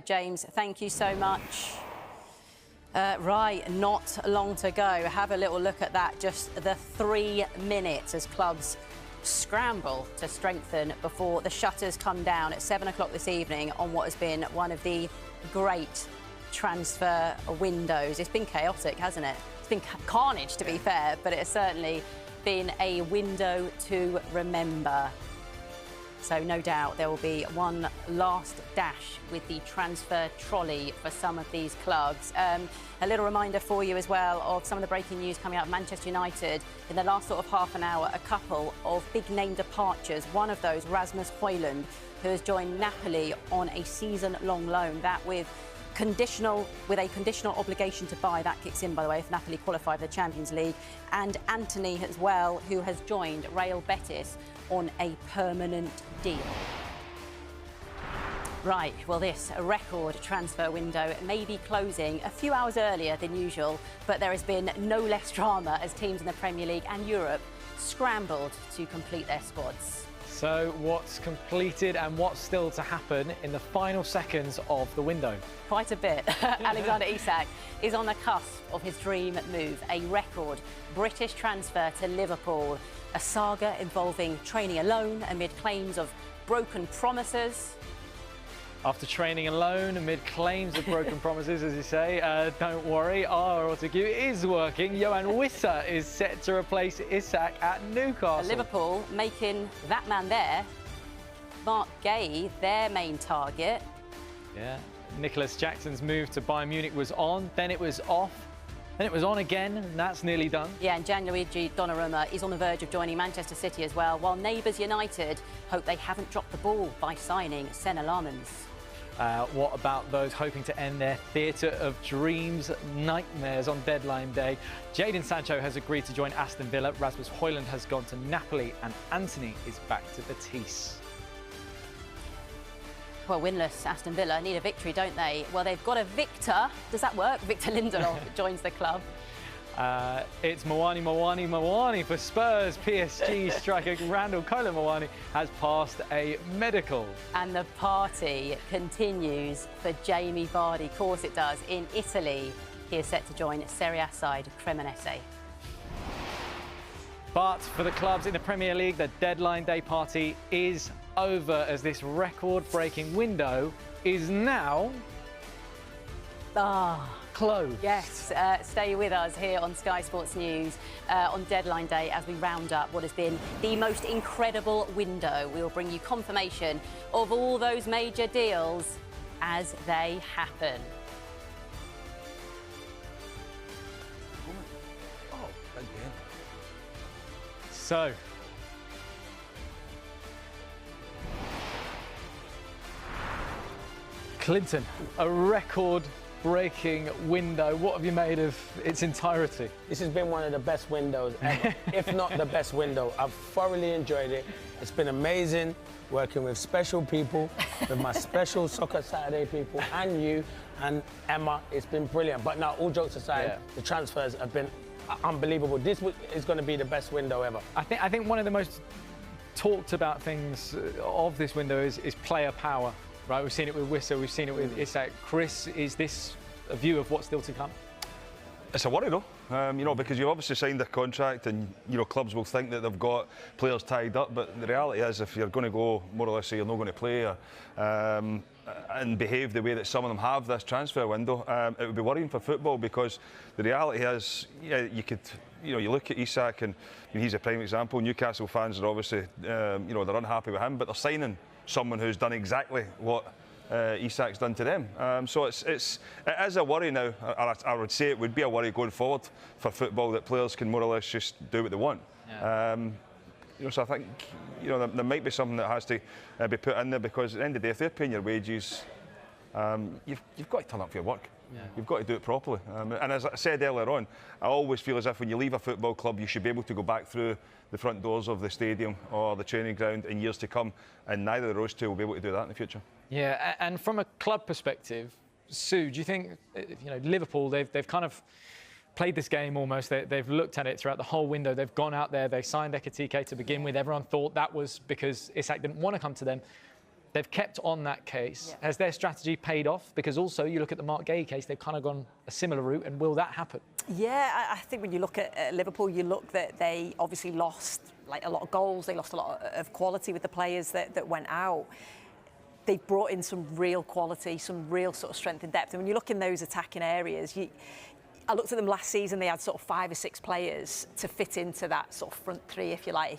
James, thank you so much. Right, not long to go. Have a little look at that. Just the 3 minutes as clubs scramble to strengthen before the shutters come down at 7 o'clock this evening on what has been one of the great transfer windows. It's been chaotic, hasn't it? It's been carnage, to be fair, but it has certainly been a window to remember. So no doubt there will be one last dash with the transfer trolley for some of these clubs. A little reminder for you as well of some of the breaking news coming out of Manchester United. In the last sort of half an hour, a couple of big name departures. One of those, Rasmus Højlund, who has joined Napoli on a season-long loan. That with a conditional obligation to buy. That kicks in, by the way, if Napoli qualify for the Champions League. And Anthony as well, who has joined Real Betis on a permanent deal. Right, well, this record transfer window may be closing a few hours earlier than usual, but there has been no less drama as teams in the Premier League and Europe scrambled to complete their squads. So what's completed and what's still to happen in the final seconds of the window? Quite a bit. Alexander Isak is on the cusp of his dream move, a record British transfer to Liverpool. A saga involving training alone amid claims of broken promises. After training alone amid claims of broken promises, as you say, don't worry, our autocue is working. Johan Wissa is set to replace Isak at Newcastle. Liverpool making that man there, Mark Gay, their main target. Yeah, Nicholas Jackson's move to Bayern Munich was on, then it was off. Then it was on again, and that's nearly done. Yeah, and Gianluigi Donnarumma is on the verge of joining Manchester City as well, while neighbours United hope they haven't dropped the ball by signing Senna Lamens. What about those hoping to end their theatre of dreams nightmares on deadline day? Jadon Sancho has agreed to join Aston Villa, Rasmus Højlund has gone to Napoli, and Anthony is back to Betis. Well, winless Aston Villa need a victory, don't they? Well, they've got a Victor. Does that work? Victor Lindelof joins the club. It's Mawani for Spurs. PSG striker Randall Kolo Mawani has passed a medical. And the party continues for Jamie Vardy. Of course it does. In Italy, he is set to join Serie A side Cremonese. But for the clubs in the Premier League, the deadline day party is over as this record-breaking window is now closed. Yes, stay with us here on Sky Sports News on deadline day as we round up what has been the most incredible window. We will bring you confirmation of all those major deals as they happen. So, Clinton, a record-breaking window. What have you made of its entirety? This has been one of the best windows ever, if not the best window. I've thoroughly enjoyed it. It's been amazing working with special people, with my special Soccer Saturday people, and you, and Emma. It's been brilliant. But now, all jokes aside, the transfers have been unbelievable. This is going to be the best window ever. I think one of the most talked about things of this window is player power. Right, we've seen it with Wissa, we've seen it with Isak. Chris, is this a view of what's still to come? It's a worry though, you know, because you've obviously signed a contract and, you know, clubs will think that they've got players tied up, but the reality is if you're going to go more or less say you're not going to play and behave the way that some of them have this transfer window, it would be worrying for football because the reality is, yeah, you look at Isak and he's a prime example. Newcastle fans are obviously, you know, they're unhappy with him, but they're signing someone who's done exactly what Isak's done to them. So it is a worry now. I would say it would be a worry going forward for football that players can more or less just do what they want. Yeah. You know, so I think, you know, there might be something that has to be put in there because at the end of the day, if they're paying your wages, you've got to turn up for your work. Yeah. You've got to do it properly. And as I said earlier on, I always feel as if when you leave a football club, you should be able to go back through the front doors of the stadium or the training ground in years to come, and neither of those two will be able to do that in the future. Yeah, and from a club perspective, Sue, do you think, you know, Liverpool, they've kind of played this game almost, they've looked at it throughout the whole window, they've gone out there, they signed Ekitike to begin with, everyone thought that was because Isak didn't want to come to them. They've kept on that case. Has their strategy paid off? Because also, you look at the Mark Gay case, they've kind of gone a similar route, and will that happen? Yeah, I think when you look at Liverpool, you look that they obviously lost like a lot of goals, they lost a lot of quality with the players that went out. They've brought in some real quality, some real sort of strength and depth. And when you look in those attacking areas, I looked at them last season, they had sort of 5 or 6 players to fit into that sort of front three, if you like.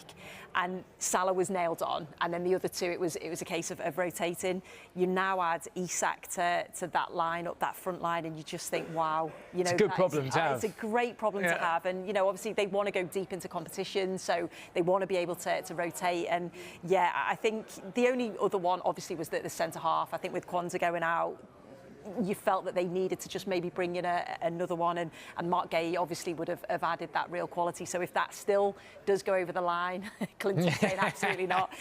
And Salah was nailed on, and then the other two, it was a case of rotating. You now add Isak to that lineup, that front line, and you just think, wow, you know, it's a good problem to have. It's a great problem to have, and you know, obviously they want to go deep into competition, so they want to be able to rotate. And yeah, I think the only other one obviously was the centre half. I think with Kwanzaa going out, you felt that they needed to just maybe bring in another one, and Mark Gay obviously would have added that real quality. So if that still does go over the line, Clinton's saying absolutely not,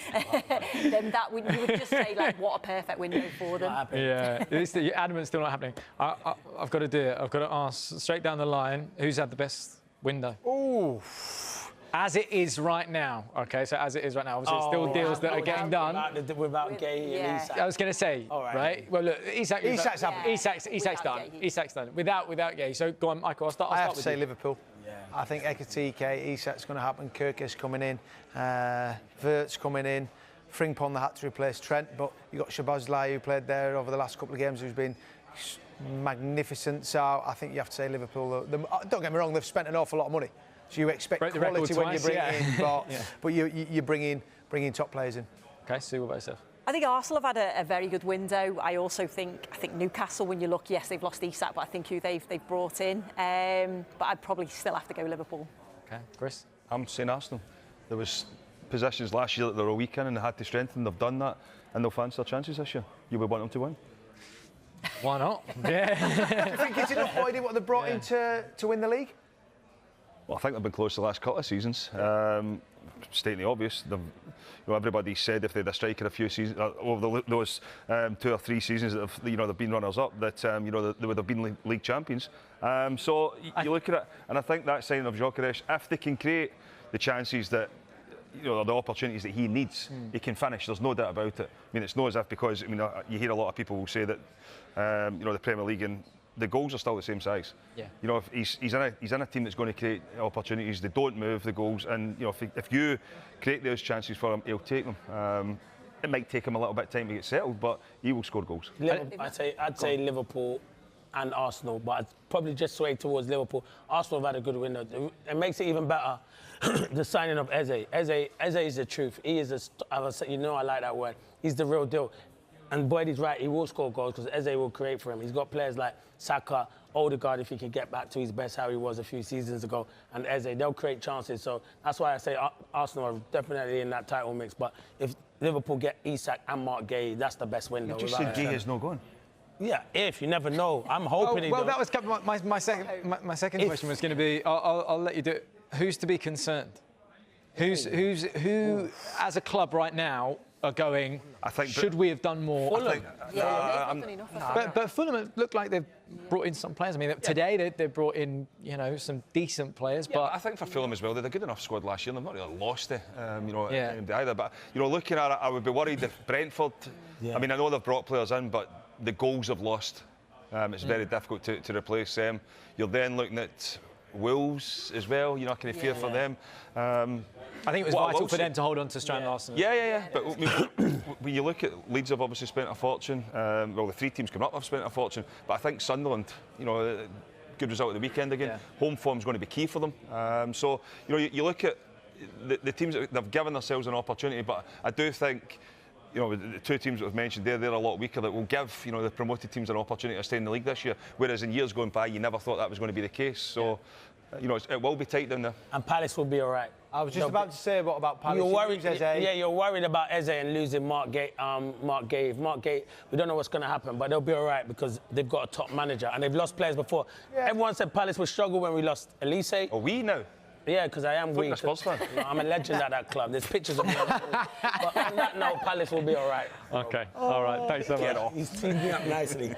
then you would just say, like, what a perfect window for them. Yeah, you're adamant still not happening. I've got to do it. I've got to ask straight down the line, who's had the best window? Ooh. As it is right now, okay? So as it is right now, obviously, it's still deals that are getting done. Without Gay and Isak. I was going to say, right? Well, look, Isak's done. Isak's done. Without Gay. So go on, Michael. I'll start with you. I have to say Liverpool. Yeah. I think Ekitike, Isak's going to happen. Kirkus coming in. Vert's coming in. Frimpong, they had to replace Trent, but you got Shabazlai, who played there over the last couple of games, who's been magnificent. So I think you have to say Liverpool. Don't get me wrong, they've spent an awful lot of money. So you expect quality when you bring it in, but you bring in top players in. Okay, Sue, what about yourself? I think Arsenal have had a very good window. I also think Newcastle, when you look, yes, they've lost Isak, but I think who they've brought in. But I'd probably still have to go Liverpool. Okay, Chris? I'm saying Arsenal. There was positions last year that they were weak in and they had to strengthen. They've done that, and they'll fancy their chances this year. You would want them to win. Why not? Yeah. Do you think it's enough already what they've brought in to win the league? Well, I think they've been close the last couple of seasons. Stating the obvious, everybody said if they had a striker a few seasons over those 2 or 3 seasons that they've been runners-up, that they would have been league champions. So you look at it, and I think that signing of Gyökeres, if they can create the chances that the opportunities that he needs, he can finish. There's no doubt about it. I mean, it's not as if because you hear a lot of people will say that the Premier League and the goals are still the same size. Yeah. If he's in a team that's going to create opportunities, they don't move the goals, and if you create those chances for him, he'll take them. It might take him a little bit of time to get settled, but he will score goals. I'd say Liverpool and Arsenal, but I'd probably just sway towards Liverpool. Arsenal have had a good window. It makes it even better. The signing of Eze. Eze is the truth. He is I like that word. He's the real deal. And Boyd's right, he will score goals because Eze will create for him. He's got players like Saka, Odegaard, if he can get back to his best, how he was a few seasons ago, and Eze, they'll create chances. So that's why I say Arsenal are definitely in that title mix. But if Liverpool get Isak and Mark Gay, that's the best window. You just said Gay is no going. Yeah, you never know. I'm hoping. Well, that was my second question was going to be. I'll let you do it. Who's to be concerned? Who as a club right now are going, should we have done more? Fulham. They've not done enough. But Fulham look like they've brought in some players. I mean, today they've brought in, some decent players. Yeah, but I think for Fulham as well, they had a good enough squad last year. They've not really lost it, either. But looking at it, I would be worried if Brentford. Yeah. I mean, I know they've brought players in, but the goals have lost. It's very difficult to replace them. You're then looking at Wolves as well. I kind of fear for them. I think it was vital for them to hold on to Strand Larsen. Yeah. But when you look at Leeds, have obviously spent a fortune. The 3 teams coming up have spent a fortune. But I think Sunderland, good result at the weekend again. Yeah. Home form's going to be key for them. So you look at the teams that they've given themselves an opportunity. But I do think, the 2 teams that we've mentioned there, they're a lot weaker. That will give the promoted teams an opportunity to stay in the league this year. Whereas in years going by, you never thought that was going to be the case. So. It will be tight down there. And Palace will be all right. I was just about to say, what about Palace? You're worried, you're worried about Eze and losing Mark Gay. If Mark Gay, we don't know what's going to happen, but they'll be all right because they've got a top manager and they've lost players before. Yeah. Everyone said Palace would struggle when we lost Elise. Oh, we know. Yeah, because I am weak. Spurs fan. You know, I'm a legend at that club. There's pictures of me. But on that note, Palace will be all right. OK, all right, thanks so much. He's teed me up nicely.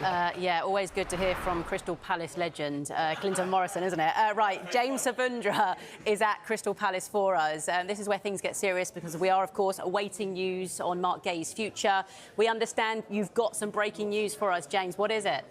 Yeah, always good to hear from Crystal Palace legend Clinton Morrison, isn't it? Right, James Savundra is at Crystal Palace for us. This is where things get serious because we are, of course, awaiting news on Mark Gay's future. We understand you've got some breaking news for us, James. What is it?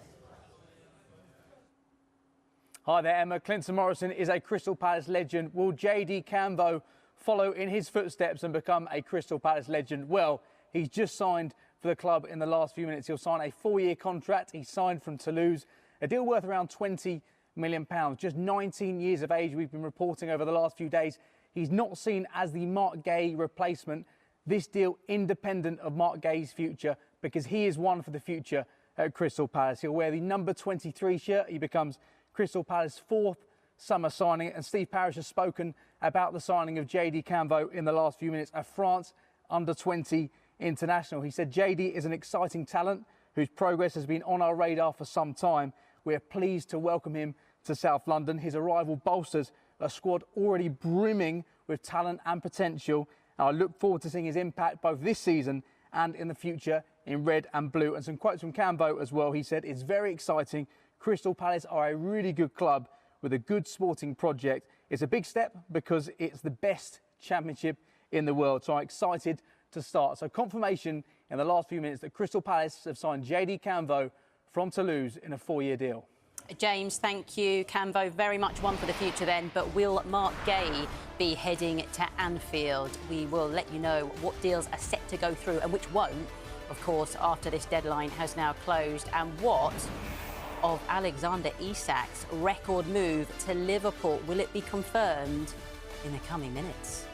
Hi there, Emma. Clinton Morrison is a Crystal Palace legend. Will JD Cambo follow in his footsteps and become a Crystal Palace legend? Well, he's just signed for the club in the last few minutes. He'll sign a 4-year contract. He signed from Toulouse, a deal worth around £20 million. Just 19 years of age, we've been reporting over the last few days. He's not seen as the Mark Gay replacement. This deal independent of Mark Gay's future because he is one for the future at Crystal Palace. He'll wear the number 23 shirt. He becomes Crystal Palace's 4th summer signing, and Steve Parish has spoken about the signing of JD Cambo in the last few minutes, a France under-20 international. He said JD is an exciting talent whose progress has been on our radar for some time. We're pleased to welcome him to South London. His arrival bolsters a squad already brimming with talent and potential. And I look forward to seeing his impact both this season and in the future in red and blue. And some quotes from Cambo as well. He said, "It's very exciting. Crystal Palace are a really good club with a good sporting project. It's a big step because it's the best championship in the world. So I'm excited to start." So confirmation in the last few minutes that Crystal Palace have signed JD Cambo from Toulouse in a 4-year deal. James, thank you. Cambo, very much one for the future then, but will Mark Gay be heading to Anfield? We will let you know what deals are set to go through and which won't, of course, after this deadline has now closed, and what of Alexander Isak's record move to Liverpool. Will it be confirmed in the coming minutes?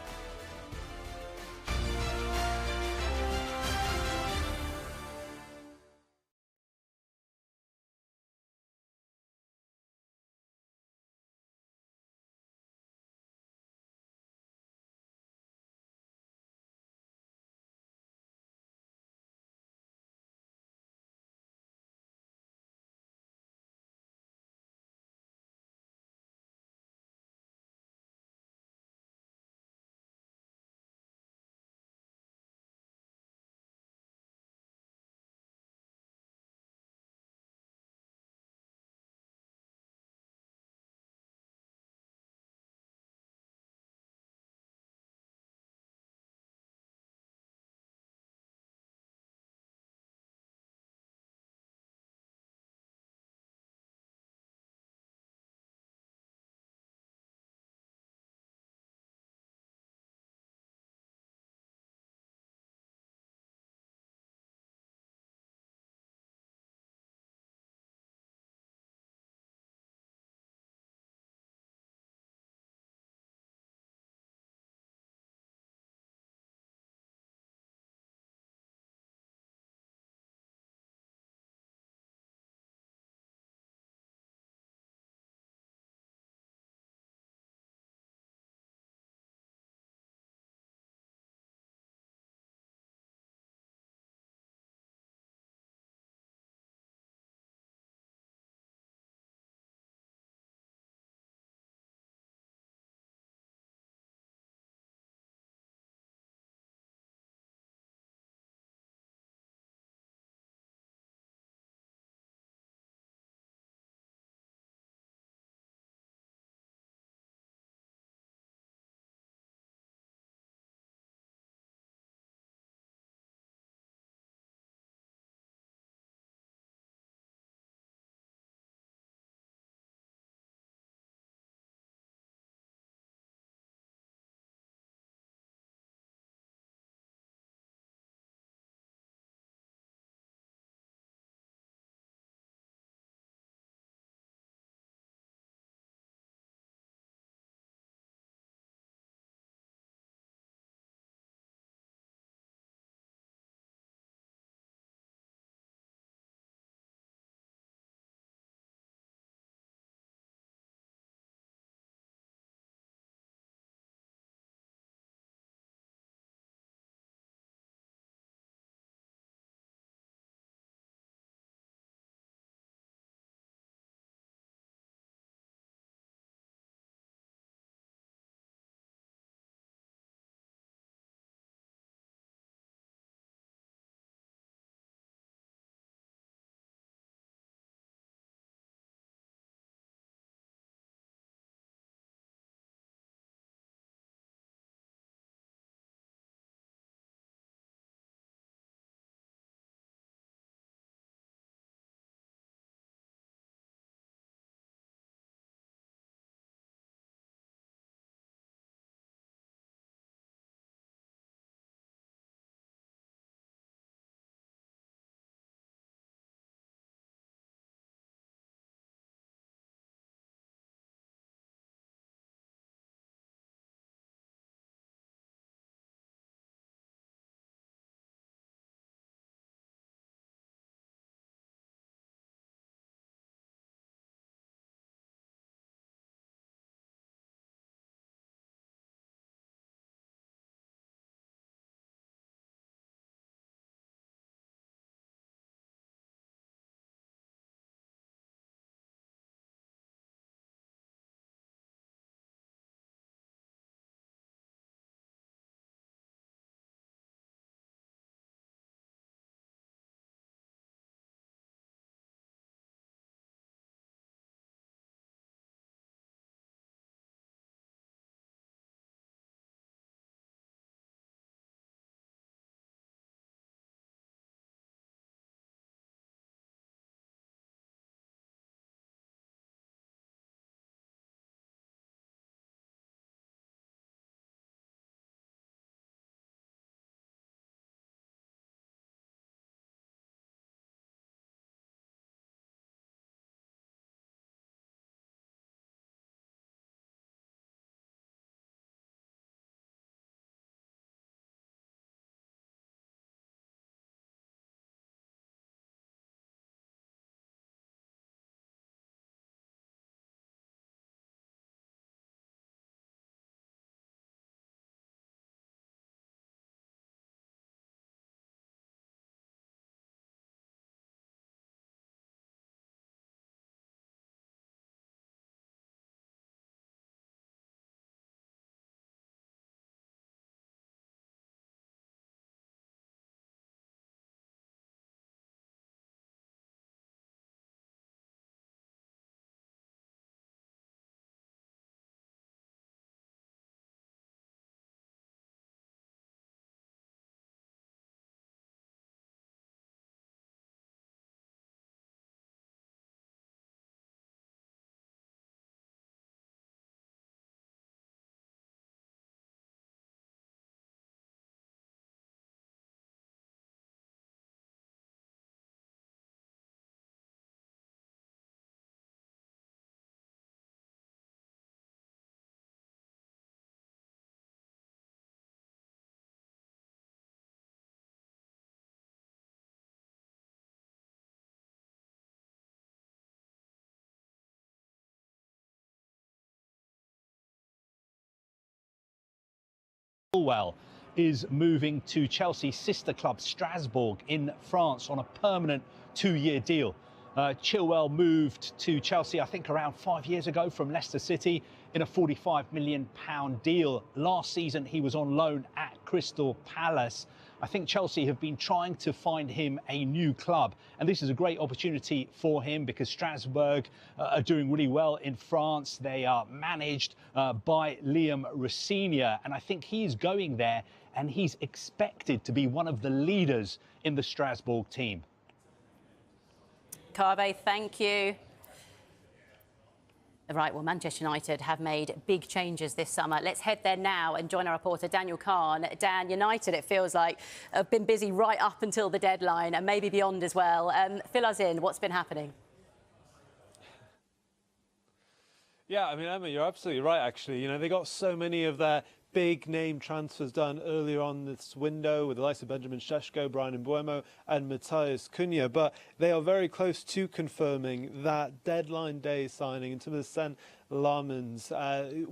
Chilwell is moving to Chelsea's sister club Strasbourg in France on a permanent 2-year deal. Chilwell moved to Chelsea, I think, around 5 years ago from Leicester City in a £45 million deal. Last season, he was on loan at Crystal Palace. I think Chelsea have been trying to find him a new club, and this is a great opportunity for him because Strasbourg are doing really well in France. They are managed by Liam Rossinier, and I think he's going there, and he's expected to be one of the leaders in the Strasbourg team. Kaveh, thank you. Right, well, Manchester United have made big changes this summer. Let's head there now and join our reporter Daniel Kahn. Dan, United, it feels like, have been busy right up until the deadline and maybe beyond as well. Fill us in. What's been happening? Yeah, I mean, Emma, you're absolutely right, actually. You know, they got so many of their big name transfers done earlier on this window with the likes of Benjamin Šeško, Brian Mbeumo and Matthias Cunha, but they are very close to confirming that deadline day signing in terms of Sen Lammens.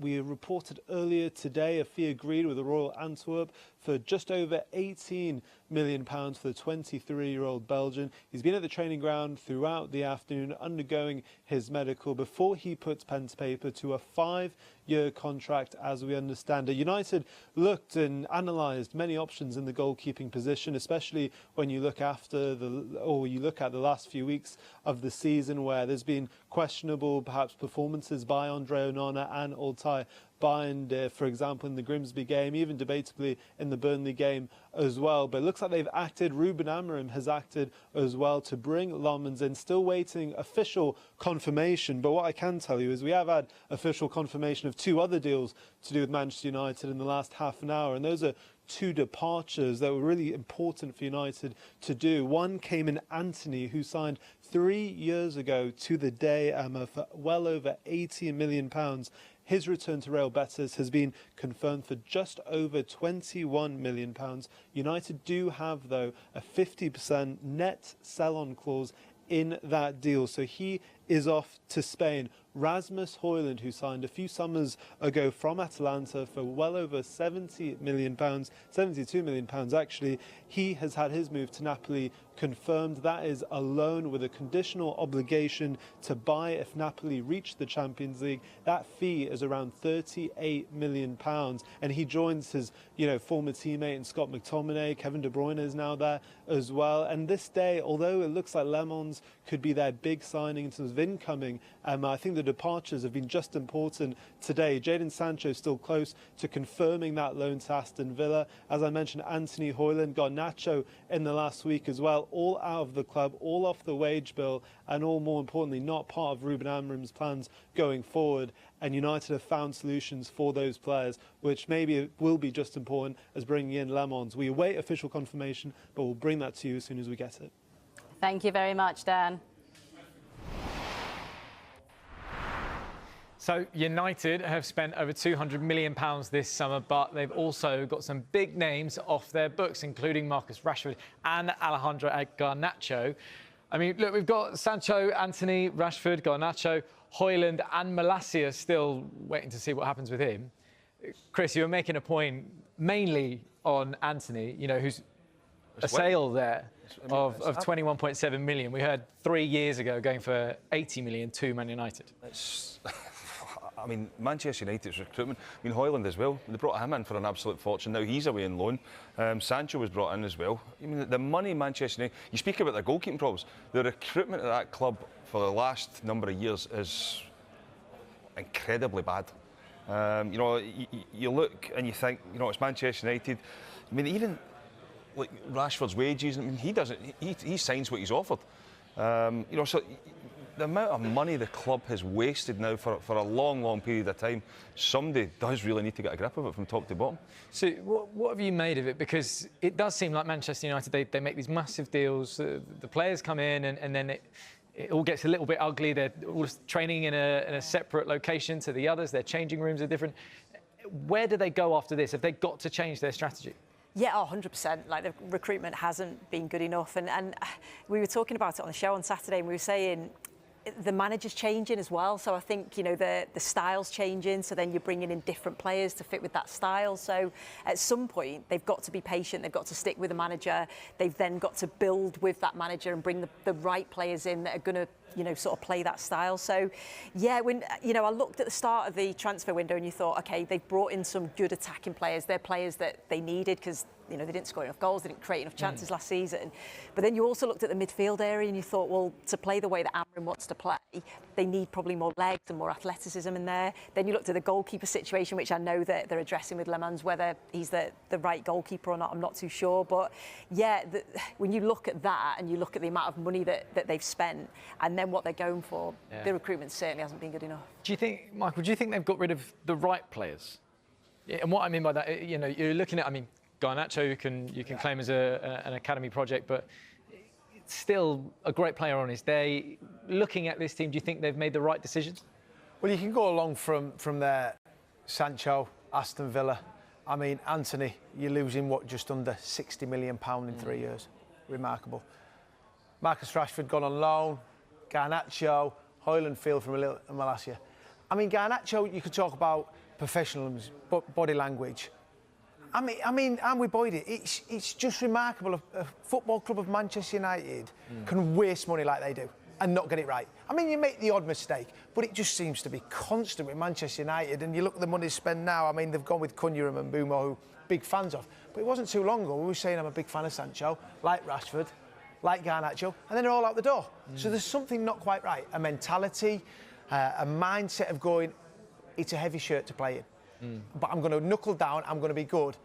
We reported earlier today a fee agreed with the Royal Antwerp for just over £18 million for the 23-year-old Belgian. He's been at the training ground throughout the afternoon undergoing his medical before he puts pen to paper to a 5-year contract, as we understand it. United looked and analysed many options in the goalkeeping position, especially when you look at the last few weeks of the season where there's been questionable perhaps performances by Andre Onana and Altay Bayındır, for example, in the Grimsby game, even debatably in the Burnley game as well. But it looks like they've acted. Ruben Amorim has acted as well to bring Lammens in. Still waiting official confirmation. But what I can tell you is we have had official confirmation of 2 other deals to do with Manchester United in the last half an hour. And those are 2 departures that were really important for United to do. One came in Anthony, who signed 3 years ago to the day, Emma, for well over £80 million. His return to Real Betis has been confirmed for just over £21 million. United do have, though, a 50% net sell-on clause in that deal, so he is off to Spain. Rasmus Højlund, who signed a few summers ago from Atalanta for well over £70 million, £72 million actually, he has had his move to Napoli confirmed. That is a loan with a conditional obligation to buy if Napoli reach the Champions League. That fee is around £38 million, and he joins his former teammate in Scott McTominay. Kevin De Bruyne is now there as well. And this day, although it looks like Lemons could be their big signing in terms of incoming, I think the departures have been just important today. Jadon Sancho still close to confirming that loan to Aston Villa. As I mentioned, Anthony Højlund, Garnacho in the last week as well, all out of the club, all off the wage bill, and all, more importantly, not part of Ruben Amorim's plans going forward. And United have found solutions for those players, which maybe will be just important as bringing in Lemons. We await official confirmation, but we'll bring that to you as soon as we get it. Thank you very much, Dan. So United have spent over £200 million this summer, but they've also got some big names off their books, including Marcus Rashford and Alejandro Garnacho. I mean, look, we've got Sancho, Anthony, Rashford, Garnacho, Højlund and Malacia still waiting to see what happens with him. Chris, you were making a point mainly on Anthony, who's a sale there of 21.7 million. We heard 3 years ago going for 80 million to Man United. I mean, Manchester United's recruitment. I mean, Højlund as well. They brought him in for an absolute fortune. Now he's away on loan. Sancho was brought in as well. I mean, the money Manchester United. You speak about their goalkeeping problems. The recruitment at that club for the last number of years is incredibly bad. You look and you think, it's Manchester United. I mean, even like Rashford's wages. I mean, he doesn't. He signs what he's offered. So. The amount of money the club has wasted now for a long, long period of time, somebody does really need to get a grip of it from top to bottom. So what have you made of it? Because it does seem like Manchester United, they make these massive deals, the players come in and then it all gets a little bit ugly. They're all training in a separate location to the others. Their changing rooms are different. Where do they go after this? Have they got to change their strategy? Yeah, 100%. Like, the recruitment hasn't been good enough. And we were talking about it on the show on Saturday, and we were saying the manager's changing as well. So I think, you know, the style's changing. So then you're bringing in different players to fit with that style. So at some point, they've got to be patient. They've got to stick with the manager. They've then got to build with that manager and bring the right players in that are going to, you know, sort of play that style. So, yeah, when, you know, I looked at the start of the transfer window and you thought, OK, they've brought in some good attacking players. They're players that they needed because, you know, they didn't score enough goals, they didn't create enough chances last season. But then you also looked at the midfield area and you thought, well, to play the way that Amrin wants to play, they need probably more legs and more athleticism in there. Then you looked at the goalkeeper situation, which I know that they're addressing with Le Mans. Whether he's the right goalkeeper or not, I'm not too sure. But yeah, when you look at that and you look at the amount of money that they've spent and then what they're going for, the recruitment certainly hasn't been good enough. Do you think, Michael, do you think they've got rid of the right players? And what I mean by that, you know, you're looking at, I mean, Garnacho you can claim as an academy project, but still a great player on his day. Looking at this team, do you think they've made the right decisions? Well, you can go along from there. Sancho, Aston Villa. I mean, Anthony, you're losing, what, just under £60 million in 3 years. Remarkable. Marcus Rashford gone on loan. Garnacho, Hoyland Field from Malacia. I mean, Garnacho, you could talk about professionalism, body language. I mean, and with Boyd, it's just remarkable. A football club of Manchester United can waste money like they do and not get it right. I mean, you make the odd mistake, but it just seems to be constant with Manchester United. And you look at the money spent now. I mean, they've gone with Cunha and Mbeumo, who big fans of. But it wasn't too long ago we were saying I'm a big fan of Sancho, like Rashford, like Garnacho, and then they're all out the door. So there's something not quite right. A mentality, a mindset of going, it's a heavy shirt to play in. But I'm going to knuckle down, I'm going to be good.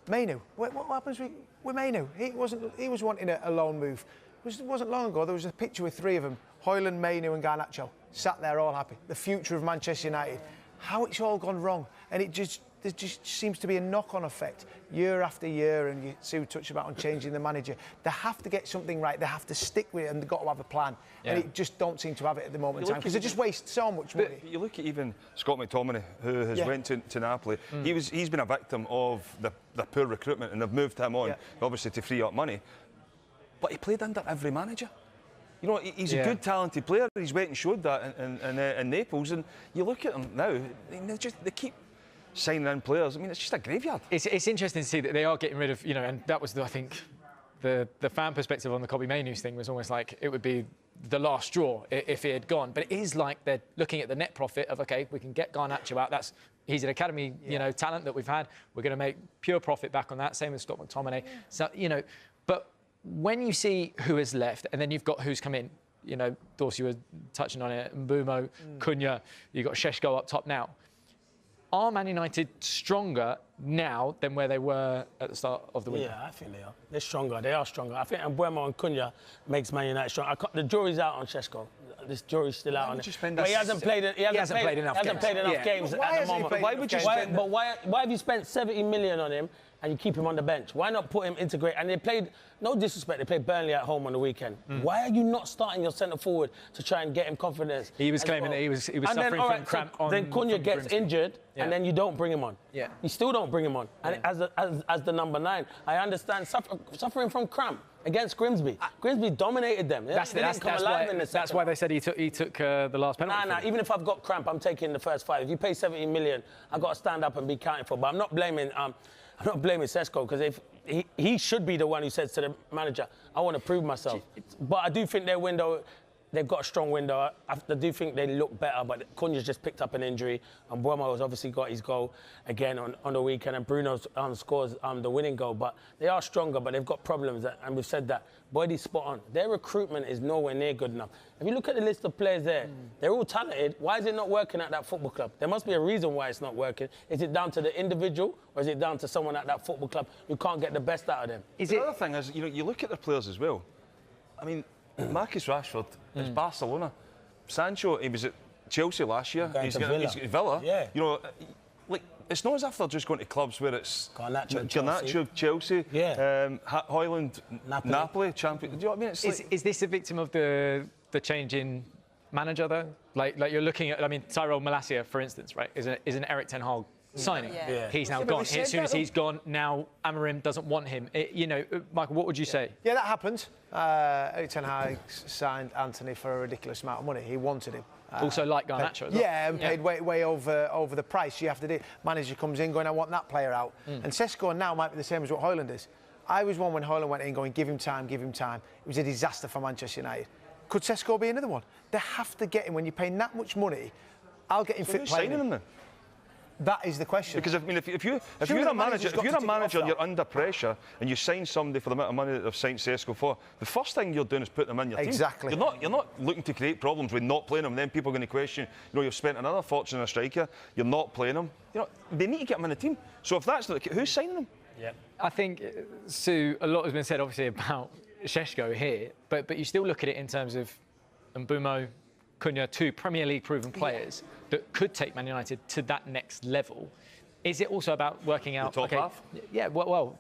Mainu, what happens with Mainu? He was wanting a loan move. It wasn't long ago, there was a picture with three of them, Hoyland, Mainu and Garnacho, sat there all happy. The future of Manchester United. How it's all gone wrong. And there just seems to be a knock-on effect year after year, and Sue touched about on changing the manager. They have to get something right, they have to stick with it, and they've got to have a plan. And it just don't seem to have it at the moment in time, because they just waste so much money. But you look at even Scott McTominay, who has went to Napoli. He's been a victim of the poor recruitment, and they've moved him on, obviously, to free up money. But he played under every manager. You know, he's a good, talented player. He's went and showed that in Naples, and you look at him now, they keep signing in players. I mean, it's just a graveyard. It's interesting to see that they are getting rid of, you know, and that was, I think, the fan perspective on the Kobbie Mainoo thing was almost like it would be the last straw if he had gone. But it is like they're looking at the net profit of, OK, we can get Garnacho out. He's an academy, you know, talent that we've had. We're going to make pure profit back on that. Same with Scott McTominay. So, you know, but when you see who has left and then you've got who's come in, you know, Dorsey was touching on it, Mbeumo, Cunha, you've got Šeško up top now. Are Man United stronger now than where they were at the start of the window? Yeah, I think they are. They're stronger. They are stronger. I think Mbeumo and Cunha makes Man United strong. The jury's out on Šeško. This jury's still out on it. But he hasn't played enough games at the moment. Why would you spend? But why have you spent 70 million on him and you keep him on the bench? Why not put him integrate? And they played, no disrespect, they played Burnley at home on the weekend. Why are you not starting your centre forward to try and get him confidence? He was claiming that he was suffering from cramp on. Then Cunha gets injured, and then you don't bring him on. Yeah. You still don't bring him on. And as the number 9, I understand suffering from cramp against Grimsby. Grimsby dominated them. That's why they said he took the last penalty. Nah, even if I've got cramp, I'm taking the first 5. If you pay 70 million, I've got to stand up and be counted for. But I'm not blaming Šeško, because if he should be the one who says to the manager, I want to prove myself. But I do think their window, they've got a strong window. I do think they look better, but Cunha's just picked up an injury, and Mbeumo has obviously got his goal again on the weekend, and Bruno scores the winning goal. But they are stronger, but they've got problems, and we've said that. Boyd's spot on. Their recruitment is nowhere near good enough. If you look at the list of players there, they're all talented. Why is it not working at that football club? There must be a reason why it's not working. Is it down to the individual, or is it down to someone at that football club who can't get the best out of them? The other thing is, you look at their players as well. I mean, Marcus Rashford is Barcelona. Sancho, he was at Chelsea last year. He's at Villa. Yeah. You know, like, it's not as if they're just going to clubs where it's Garnacho, Chelsea, Hoyland, Napoli, champion. Do you know what I mean? Is this a victim of the change in manager though? Like you're looking at, I mean, Tyrell Malacia, for instance, right, is an Eric Ten Hag signing. Yeah. He's now gone. As soon as he's gone, now Amorim doesn't want him. Michael, what would you say? Yeah, that happened. Erik ten Hag signed Anthony for a ridiculous amount of money. He wanted him. Also like Garnacho as well. Yeah, and paid way over the price. You have to do. Manager comes in going, I want that player out. And Sesko now might be the same as what Højlund is. I was one when Højlund went in going, give him time, give him time. It was a disaster for Manchester United. Could Sesko be another one? They have to get him. When you're paying that much money, I'll get him fit playing signing him then? That is the question. Because if you're a manager, and you're under pressure and you sign somebody for the amount of money that they've signed Sesko for, the first thing you're doing is putting them in your team. Exactly. You're not looking to create problems with not playing them. Then people are going to question, you've spent another fortune on a striker, you're not playing them. They need to get them in the team. So if that's not, who's signing them? Yeah. I think, Sue, a lot has been said obviously about Šeško here, but you still look at it in terms of Mbeumo, Cunha, two Premier League proven players that could take Man United to that next level. Is it also about working out the top half? Yeah, well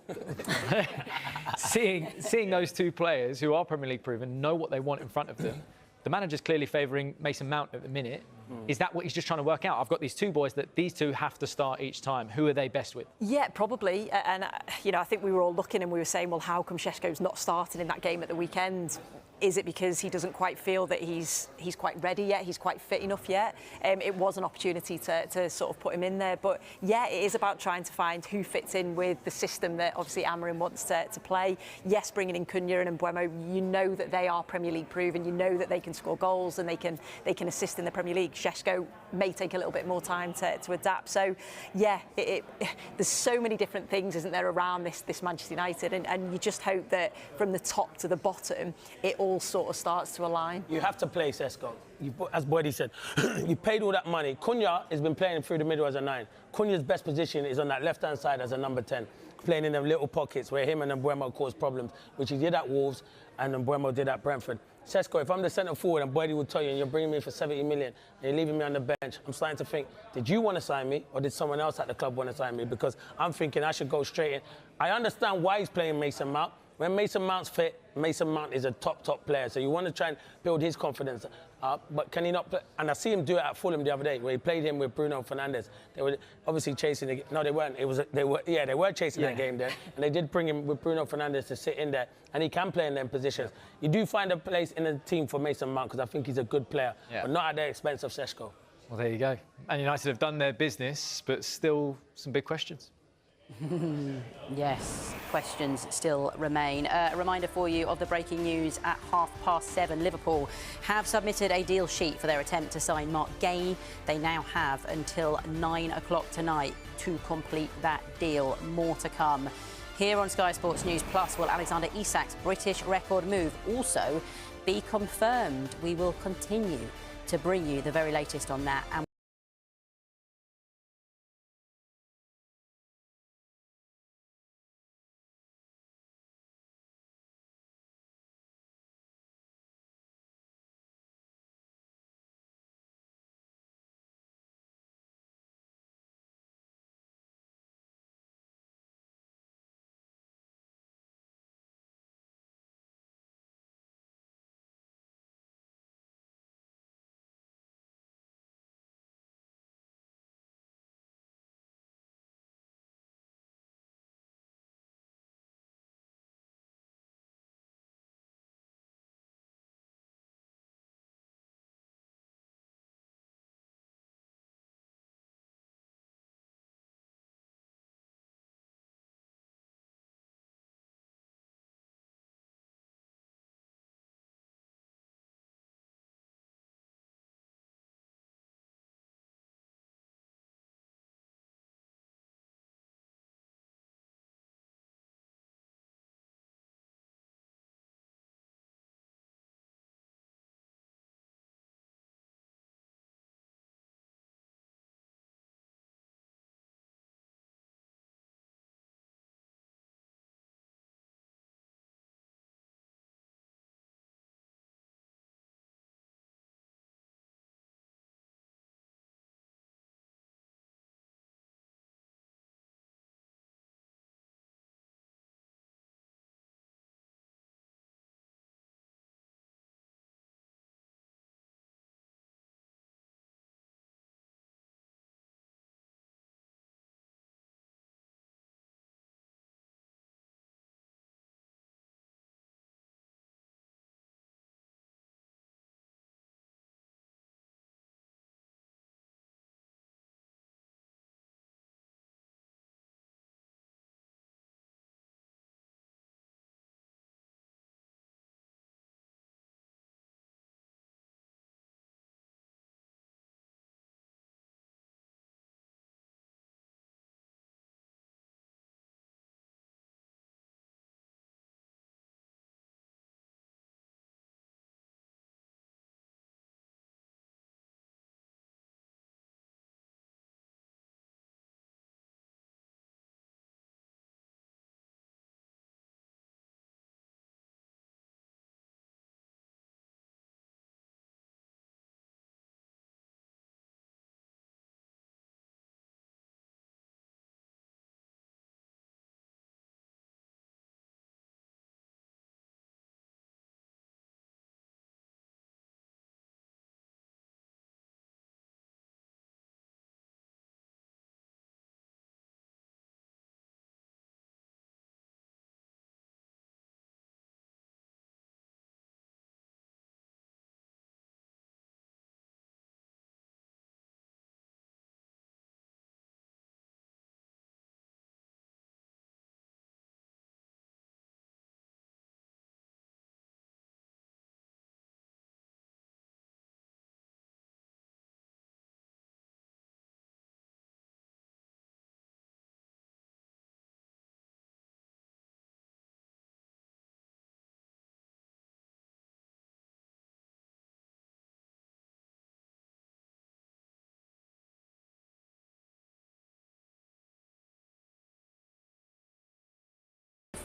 seeing those two players who are Premier League proven, know what they want in front of them. The manager's clearly favouring Mason Mount at the minute. Is that what he's just trying to work out? I've got these two boys that these two have to start each time. Who are they best with? Yeah, probably. And, I think we were all looking and we were saying, well, how come Šeško's not starting in that game at the weekend? Is it because he doesn't quite feel that he's quite ready yet? He's quite fit enough yet? It was an opportunity to sort of put him in there. But, yeah, it is about trying to find who fits in with the system that, obviously, Amorim wants to play. Yes, bringing in Cunha and Mbeumo, you know that they are Premier League proven. You know that they can score goals and they can assist in the Premier League. Šeško may take a little bit more time to adapt. So, yeah, there's so many different things, isn't there, around this Manchester United. And you just hope that from the top to the bottom, it all sort of starts to align. You have to play Sesko. As Boydie said, you paid all that money. Cunha has been playing through the middle as a 9. Cunha's best position is on that left-hand side as a number 10, playing in them little pockets where him and Mbeumo cause problems, which he did at Wolves and Mbeumo did at Brentford. Sesko, if I'm the centre forward and Boydie would tell you and you're bringing me for 70 million and you're leaving me on the bench, I'm starting to think, did you want to sign me or did someone else at the club want to sign me? Because I'm thinking I should go straight in. I understand why he's playing Mason Mount. When Mason Mount's fit, Mason Mount is a top player. So you want to try and build his confidence up. But can he not play? And I see him do it at Fulham the other day, where he played him with Bruno Fernandes. They were obviously chasing the... No, they weren't. They were chasing that game there. And they did bring him with Bruno Fernandes to sit in there. And he can play in them positions. You do find a place in the team for Mason Mount, because I think he's a good player. But not at the expense of Šeško. Well, there you go. And United have done their business, but still some big questions. Yes, questions still remain. A reminder for you of the breaking news at 7:30. Liverpool have submitted a deal sheet for their attempt to sign Mark Gay. They now have until 9 o'clock tonight to complete that deal. More to come. Here on Sky Sports News Plus, will Alexander Isak's British record move also be confirmed? We will continue to bring you the very latest on that. And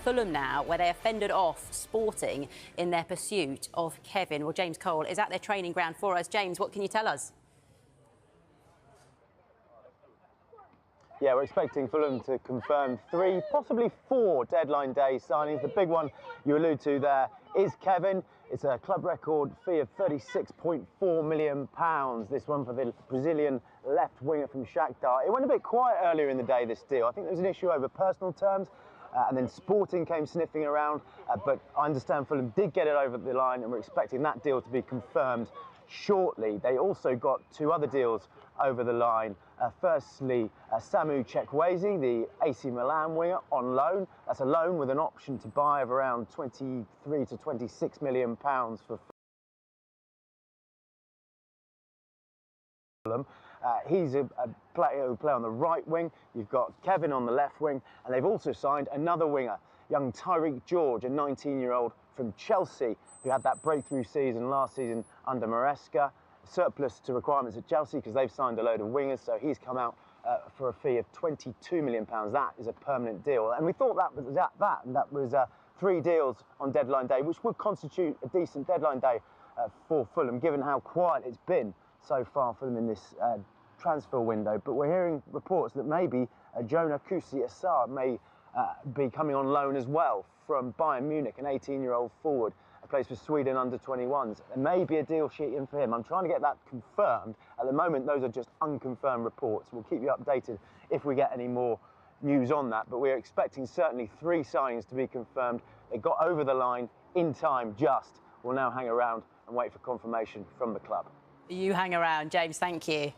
Fulham now, where they have fended off Sporting in their pursuit of Kevin. Well, James Cole is at their training ground for us. James, what can you tell us? Yeah, we're expecting Fulham to confirm 3, possibly 4 deadline day signings. The big one you allude to there is Kevin. It's a club record fee of £36.4 million. This one for the Brazilian left winger from Shakhtar. It went a bit quiet earlier in the day, this deal. I think there was an issue over personal terms. And then Sporting came sniffing around. But I understand Fulham did get it over the line, and we're expecting that deal to be confirmed shortly. They also got 2 other deals over the line. Firstly, Samu Chukwueze, the AC Milan winger, on loan. That's a loan with an option to buy of around 23 to 26 million pounds for Fulham. He's a player who play on the right wing. You've got Kevin on the left wing, and they've also signed another winger, young Tyreek George, a 19-year-old from Chelsea, who had that breakthrough season last season under Maresca. Surplus to requirements at Chelsea because they've signed a load of wingers, so he's come out for a fee of £22 million. That is a permanent deal, and we thought that was 3 deals on deadline day, which would constitute a decent deadline day for Fulham, given how quiet it's been so far for them in this transfer window. But we're hearing reports that maybe Jonah Kusi-Asar may be coming on loan as well from Bayern Munich, an 18-year-old forward. Plays for Sweden under-21s. There may be a deal sheet in for him. I'm trying to get that confirmed. At the moment, those are just unconfirmed reports. We'll keep you updated if we get any more news on that. But we're expecting certainly 3 signings to be confirmed. They got over the line in time just. We'll now hang around and wait for confirmation from the club. You hang around, James. Thank you.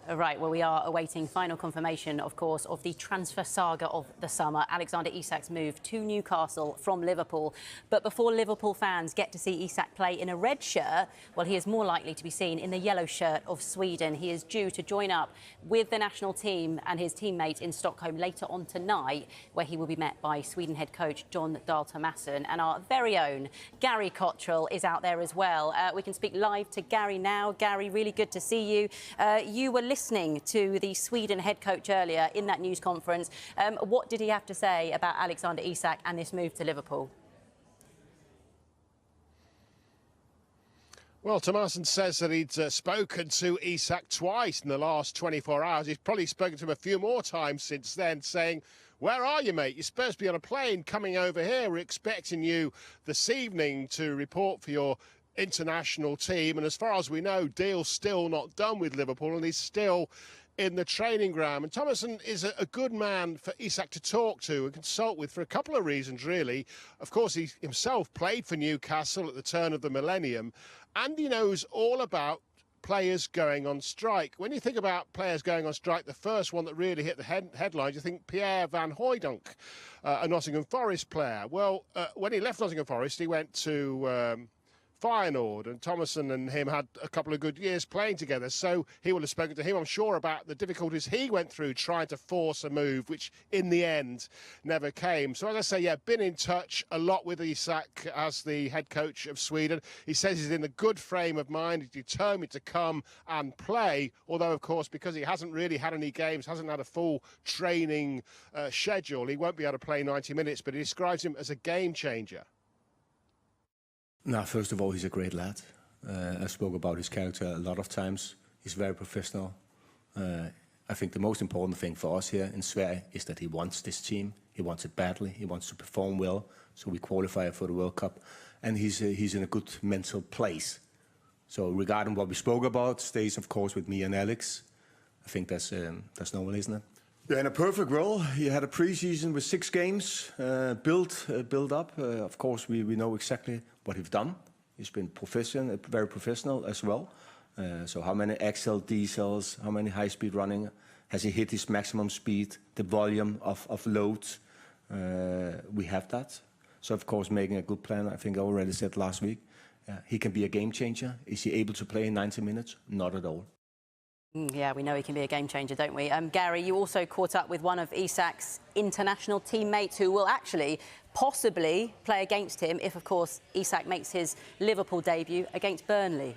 Right, well, we are awaiting final confirmation, of course, of the transfer saga of the summer. Alexander Isak's move to Newcastle from Liverpool. But before Liverpool fans get to see Isak play in a red shirt, well, he is more likely to be seen in the yellow shirt of Sweden. He is due to join up with the national team and his teammates in Stockholm later on tonight, where he will be met by Sweden head coach John Dahl Tomasson. And our very own Gary Cottrell is out there as well. We can speak live to Gary now. Gary, really good to see you. You were listening to the Sweden head coach earlier in that news conference. What did he have to say about Alexander Isak and this move to Liverpool? Well, Tomasson says that he'd spoken to Isak twice in the last 24 hours. He's probably spoken to him a few more times since then, saying, "Where are you, mate? You're supposed to be on a plane coming over here. We're expecting you this evening to report for your international team." And as far as we know, deal's still not done with Liverpool, and he's still in the training ground. And Tomasson is a good man for Isak to talk to and consult with for a couple of reasons, really. Of course, he himself played for Newcastle at the turn of the millennium, and he knows all about players going on strike. When you think about players going on strike, the first one that really hit the headlines, you think Pierre van Hooijdonk, a Nottingham Forest player. Well, when he left Nottingham Forest, he went to Feyenoord, and Tomasson and him had a couple of good years playing together, so he will have spoken to him, I'm sure, about the difficulties he went through trying to force a move, which in the end never came. So as I say, yeah, been in touch a lot with Isak as the head coach of Sweden. He says he's in a good frame of mind, he's determined to come and play, although of course because he hasn't really had any games, hasn't had a full training schedule, he won't be able to play 90 minutes, but he describes him as a game changer. No, first of all, he's a great lad. I spoke about his character a lot of times. He's very professional. I think the most important thing for us here in Sverige is that he wants this team. He wants it badly. He wants to perform well, so we qualify for the World Cup. And he's in a good mental place. So regarding what we spoke about, stays of course with me and Alex. I think that's normal, isn't it? Yeah, in a perfect role. He had a pre-season with 6 games, build up. Of course, we know exactly what he's done. He's been very professional as well. So how many XL diesels, how many high-speed running, has he hit his maximum speed, the volume of loads? We have that. So of course, making a good plan, I think I already said last week, he can be a game changer. Is he able to play in 90 minutes? Not at all. Yeah, we know he can be a game changer, don't we? Gary, you also caught up with one of Isak's international teammates who will actually possibly play against him if, of course, Isak makes his Liverpool debut against Burnley.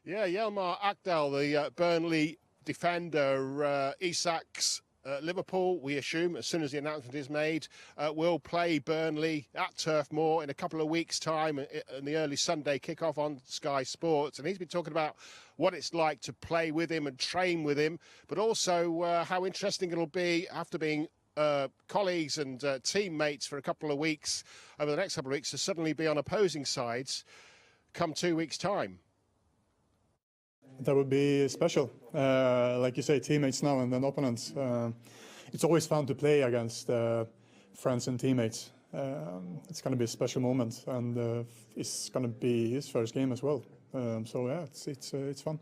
Yeah, Yilmaz Akdal, the Burnley defender, Isak's Liverpool, we assume, as soon as the announcement is made, will play Burnley at Turf Moor in a couple of weeks' time in the early Sunday kickoff on Sky Sports. And he's been talking about what it's like to play with him and train with him, but also how interesting it'll be after being colleagues and teammates for a couple of weeks, over the next couple of weeks, to suddenly be on opposing sides come 2 weeks' time. That would be special. Like you say, teammates now and then opponents. It's always fun to play against friends and teammates. It's going to be a special moment, and it's going to be his first game as well. So yeah, it's fun.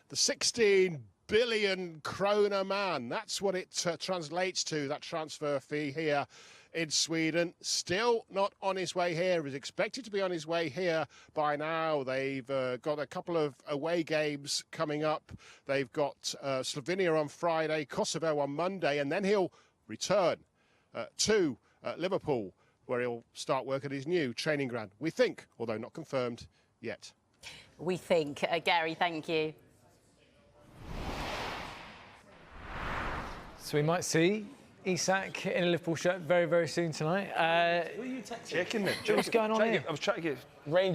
The 16 billion kroner man, that's what it translates to, that transfer fee here in Sweden. Still not on his way here. Is expected to be on his way here by now. They've got a couple of away games coming up. They've got Slovenia on Friday, Kosovo on Monday, and then he'll return to Liverpool, where he'll start work at his new training ground. We think, although not confirmed yet. We think. Gary, thank you. So we might see Isak in a Liverpool shirt very, very soon tonight. What are you checking then? What's going on here? I was trying to get...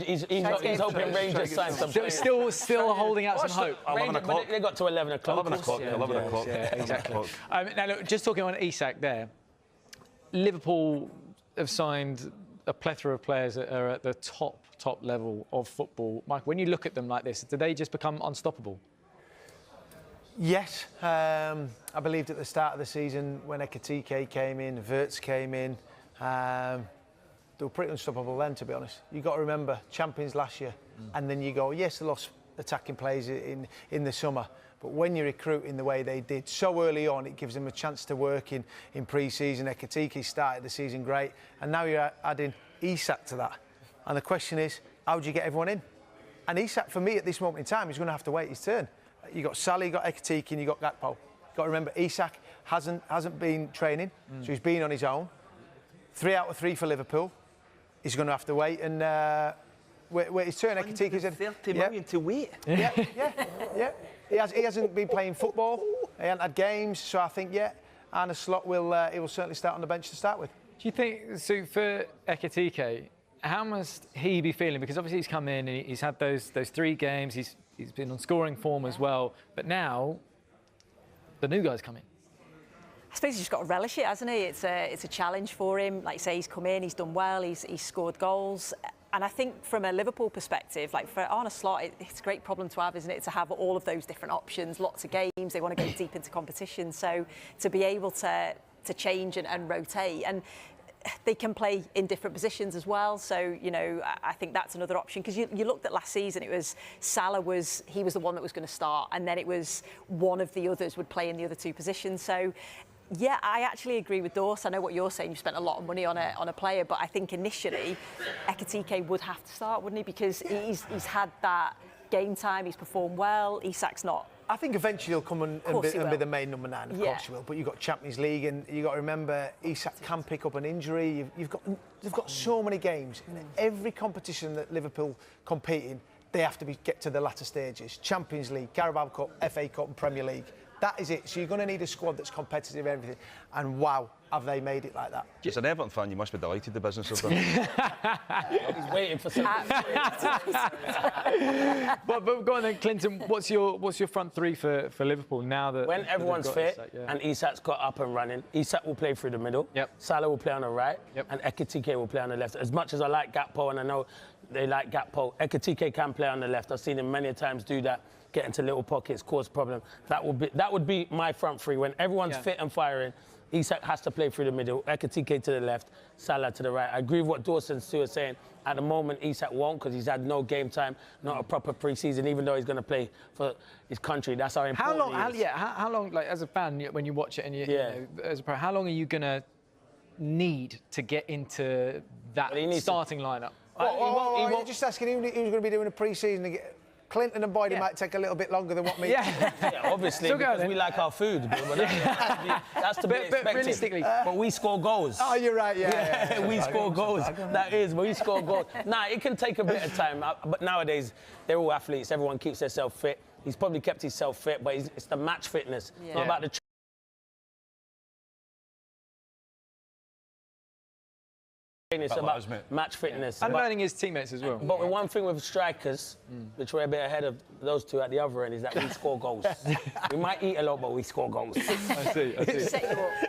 He's hoping Rangers sign something. Still holding out some hope. 11 o'clock. They got to 11 o'clock. 11 o'clock. Yeah, 11 o'clock. Yeah, exactly. Now, look, just talking on Isak there, Liverpool have signed a plethora of players that are at the top level of football. Mike, when you look at them like this, do they just become unstoppable? Yes, I believed at the start of the season when Ekitike came in, Wirtz came in, they were pretty unstoppable then, to be honest. You've got to remember, champions last year, and then you go, yes, they lost attacking players in the summer, but when you recruit in the way they did so early on, it gives them a chance to work in pre-season. Ekitike started the season great, and now you're adding Isak to that. And the question is, how do you get everyone in? And Isak, for me, at this moment in time, he's going to have to wait his turn. You got Sally, you got Ekitike, and you got Gakpo. Got to remember, Isak hasn't been training, so he's been on his own. 3 out of 3 for Liverpool. He's going to have to wait and wait his turn. Ekitike said, 30 million to wait. Yeah. He hasn't been playing football. He hasn't had games, so I think Arne Slot he will certainly start on the bench to start with. Do you think, so for Ekitike, how must he be feeling? Because obviously he's come in and he's had those 3 games. He's been on scoring form as well, but now the new guy's coming. I suppose he's just got to relish it, hasn't he? It's a challenge for him. Like you say, he's come in, he's done well, he's scored goals. And I think from a Liverpool perspective, like for Arne Slot, it's a great problem to have, isn't it? To have all of those different options, lots of games, they want to go deep into competition. So to be able to change and rotate, and they can play in different positions as well. So, you know, I think that's another option. Because you looked at last season, it was Salah he was the one that was going to start. And then it was one of the others would play in the other 2 positions. So, yeah, I actually agree with Dorse. I know what you're saying. You spent a lot of money on a player. But I think initially, Ekitike would have to start, wouldn't he? Because he's had that game time. He's performed well. Isak's not. I think eventually he'll come and be the main number 9, of course he will. But you've got Champions League, and you've got to remember, Isak can pick up an injury. They've got so many games. In every competition that Liverpool compete in, they have to get to the latter stages. Champions League, Carabao Cup, FA Cup and Premier League. That is it. So you're going to need a squad that's competitive in everything. And wow, have they made it like that. As an Everton fan, you must be delighted the business of them. He's waiting for something. But go on then, Clinton, what's your front 3 for Liverpool now that... When everyone's fit and Isak's got up and running, Isak will play through the middle, Salah will play on the right, and Ekitike will play on the left. As much as I like Gakpo, and I know they like Gakpo, Ekitike can play on the left. I've seen him many times do that, get into little pockets, cause problems. That would be my front 3. When everyone's fit and firing, Isak has to play through the middle, Ekitike to the left, Salah to the right. I agree with what Dawson Stewart was saying. At the moment, Isak won't, because he's had no game time, not a proper pre-season, even though he's going to play for his country. That's how important he is. How long, like, as a fan, when you watch it and you know, as a pro, how long are you going to need to get into that starting lineup? You're just asking who's going to be doing a pre-season. Clinton and Boydie might take a little bit longer than what me. Obviously, because we like our food. But that's to be expected. But realistically, but we score goals. Oh, you're right. Yeah. We score goals. We score goals. It can take a bit of time. But nowadays, they're all athletes. Everyone keeps themselves fit. He's probably kept himself fit, but it's the match fitness. Yeah. It's not about the it's about match fitness. And learning his teammates as well. But one thing with strikers, which we're a bit ahead of those two at the other end, is that we score goals. We might eat a lot, but we score goals. I see.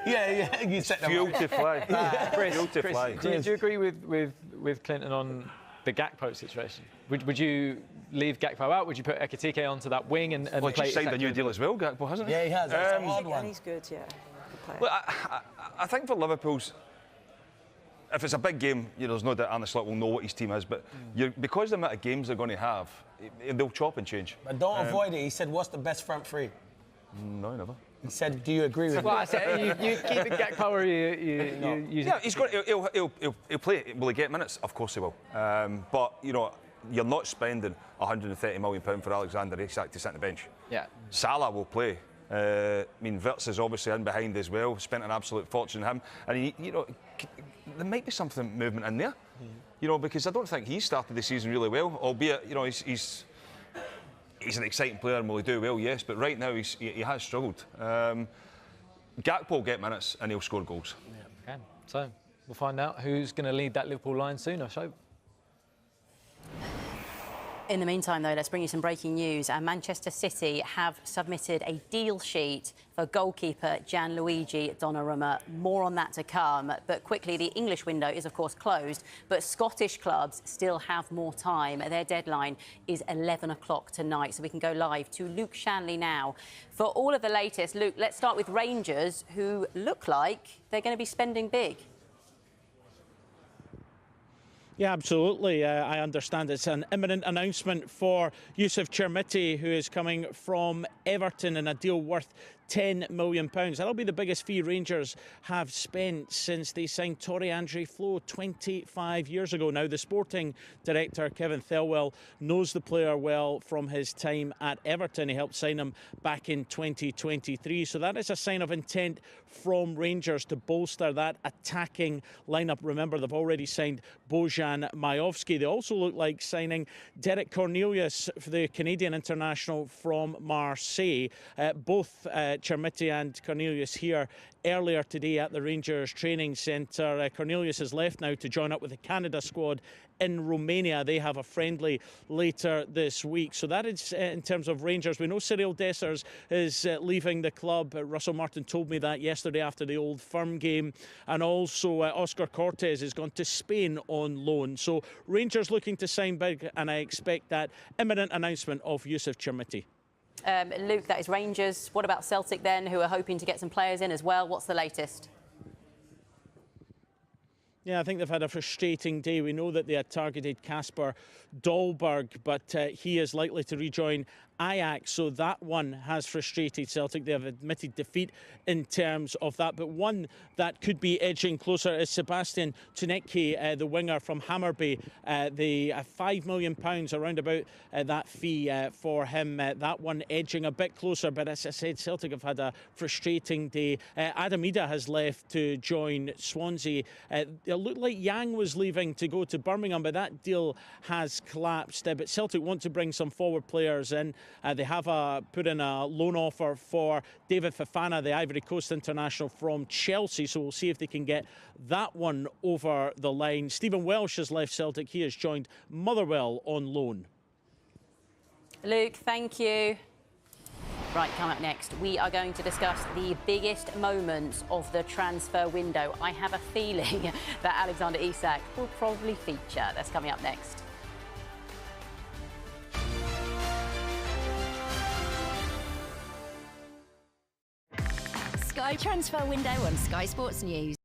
Yeah, you set them Fuel up. to fly. Fuel to fly. Do you agree with Clinton on the Gakpo situation? Would you leave Gakpo out? Would you put Ekitike onto that wing and Well, play he's signed a new deal as well, Gakpo, hasn't he? Yeah, he has. That's a hard one. And he's good, yeah. Good player. Well, I think for Liverpool's, if it's a big game, there's no doubt Arne Slot will know what his team is, but because of the amount of games they're going to have, they'll chop and change. But don't avoid it. He said, what's the best front three? No, never. He said, do you agree with me? Well, I said, you keep it Gakpo or you use Yeah, it. he'll play. Will he get minutes? Of course he will. But, you're not spending £130 million for Alexander Isak to sit on the bench. Yeah. Salah will play. Wirtz is obviously in behind as well. Spent an absolute fortune on him, and there might be something movement in there. Because I don't think he started the season really well. Albeit, he's an exciting player and will he do well? Yes, but right now he has struggled. Gakpo will get minutes and he'll score goals. Yeah. Okay. So we'll find out who's going to lead that Liverpool line soon, I hope. In the meantime, though, let's bring you some breaking news. And Manchester City have submitted a deal sheet for goalkeeper Gianluigi Donnarumma. More on that to come. But quickly, the English window is, of course, closed. But Scottish clubs still have more time. Their deadline is 11 o'clock tonight. So we can go live to Luke Shanley now for all of the latest. Luke, let's start with Rangers, who look like they're going to be spending big. Yeah, absolutely. I understand it's an imminent announcement for Yusuf Chermiti, who is coming from Everton in a deal worth £10 million. That'll be the biggest fee Rangers have spent since they signed Torre Andre Flo 25 years ago. Now, the sporting director, Kevin Thelwell, knows the player well from his time at Everton. He helped sign him back in 2023. So that is a sign of intent from Rangers to bolster that attacking lineup. Remember, they've already signed Bojan Majowski. They also look like signing Derek Cornelius for the Canadian international from Marseille. Both Chermiti and Cornelius here earlier today at the Rangers training centre. Cornelius has left now to join up with the Canada squad in Romania. They have a friendly later this week. So that is in terms of Rangers. We know Cyril Dessers is leaving the club. Russell Martin told me that yesterday after the Old Firm game. And also Oscar Cortez has gone to Spain on loan. So Rangers looking to sign big, and I expect that imminent announcement of Yusuf Chermiti. Luke, that is Rangers. What about Celtic then, who are hoping to get some players in as well? What's the latest? Yeah, I think they've had a frustrating day. We know that they had targeted Kasper Dolberg, but he is likely to rejoin Ajax, so that one has frustrated Celtic. They have admitted defeat in terms of that, but one that could be edging closer is Sebastian Tunecki, the winger from Hammarby. The £5 million around about that fee for him. That one edging a bit closer, but as I said, Celtic have had a frustrating day. Adam Ida has left to join Swansea. It looked like Yang was leaving to go to Birmingham, but that deal has collapsed. But Celtic want to bring some forward players in. They have put in a loan offer for David Fofana, the Ivory Coast international from Chelsea, so we'll see if they can get that one over the line. Stephen Welsh has left Celtic. He has joined Motherwell on loan. Luke, thank you. Right, come up next, we are going to discuss the biggest moments of the transfer window. I have a feeling that Alexander Isak will probably feature. That's coming up next. Sky Transfer Window on Sky Sports News.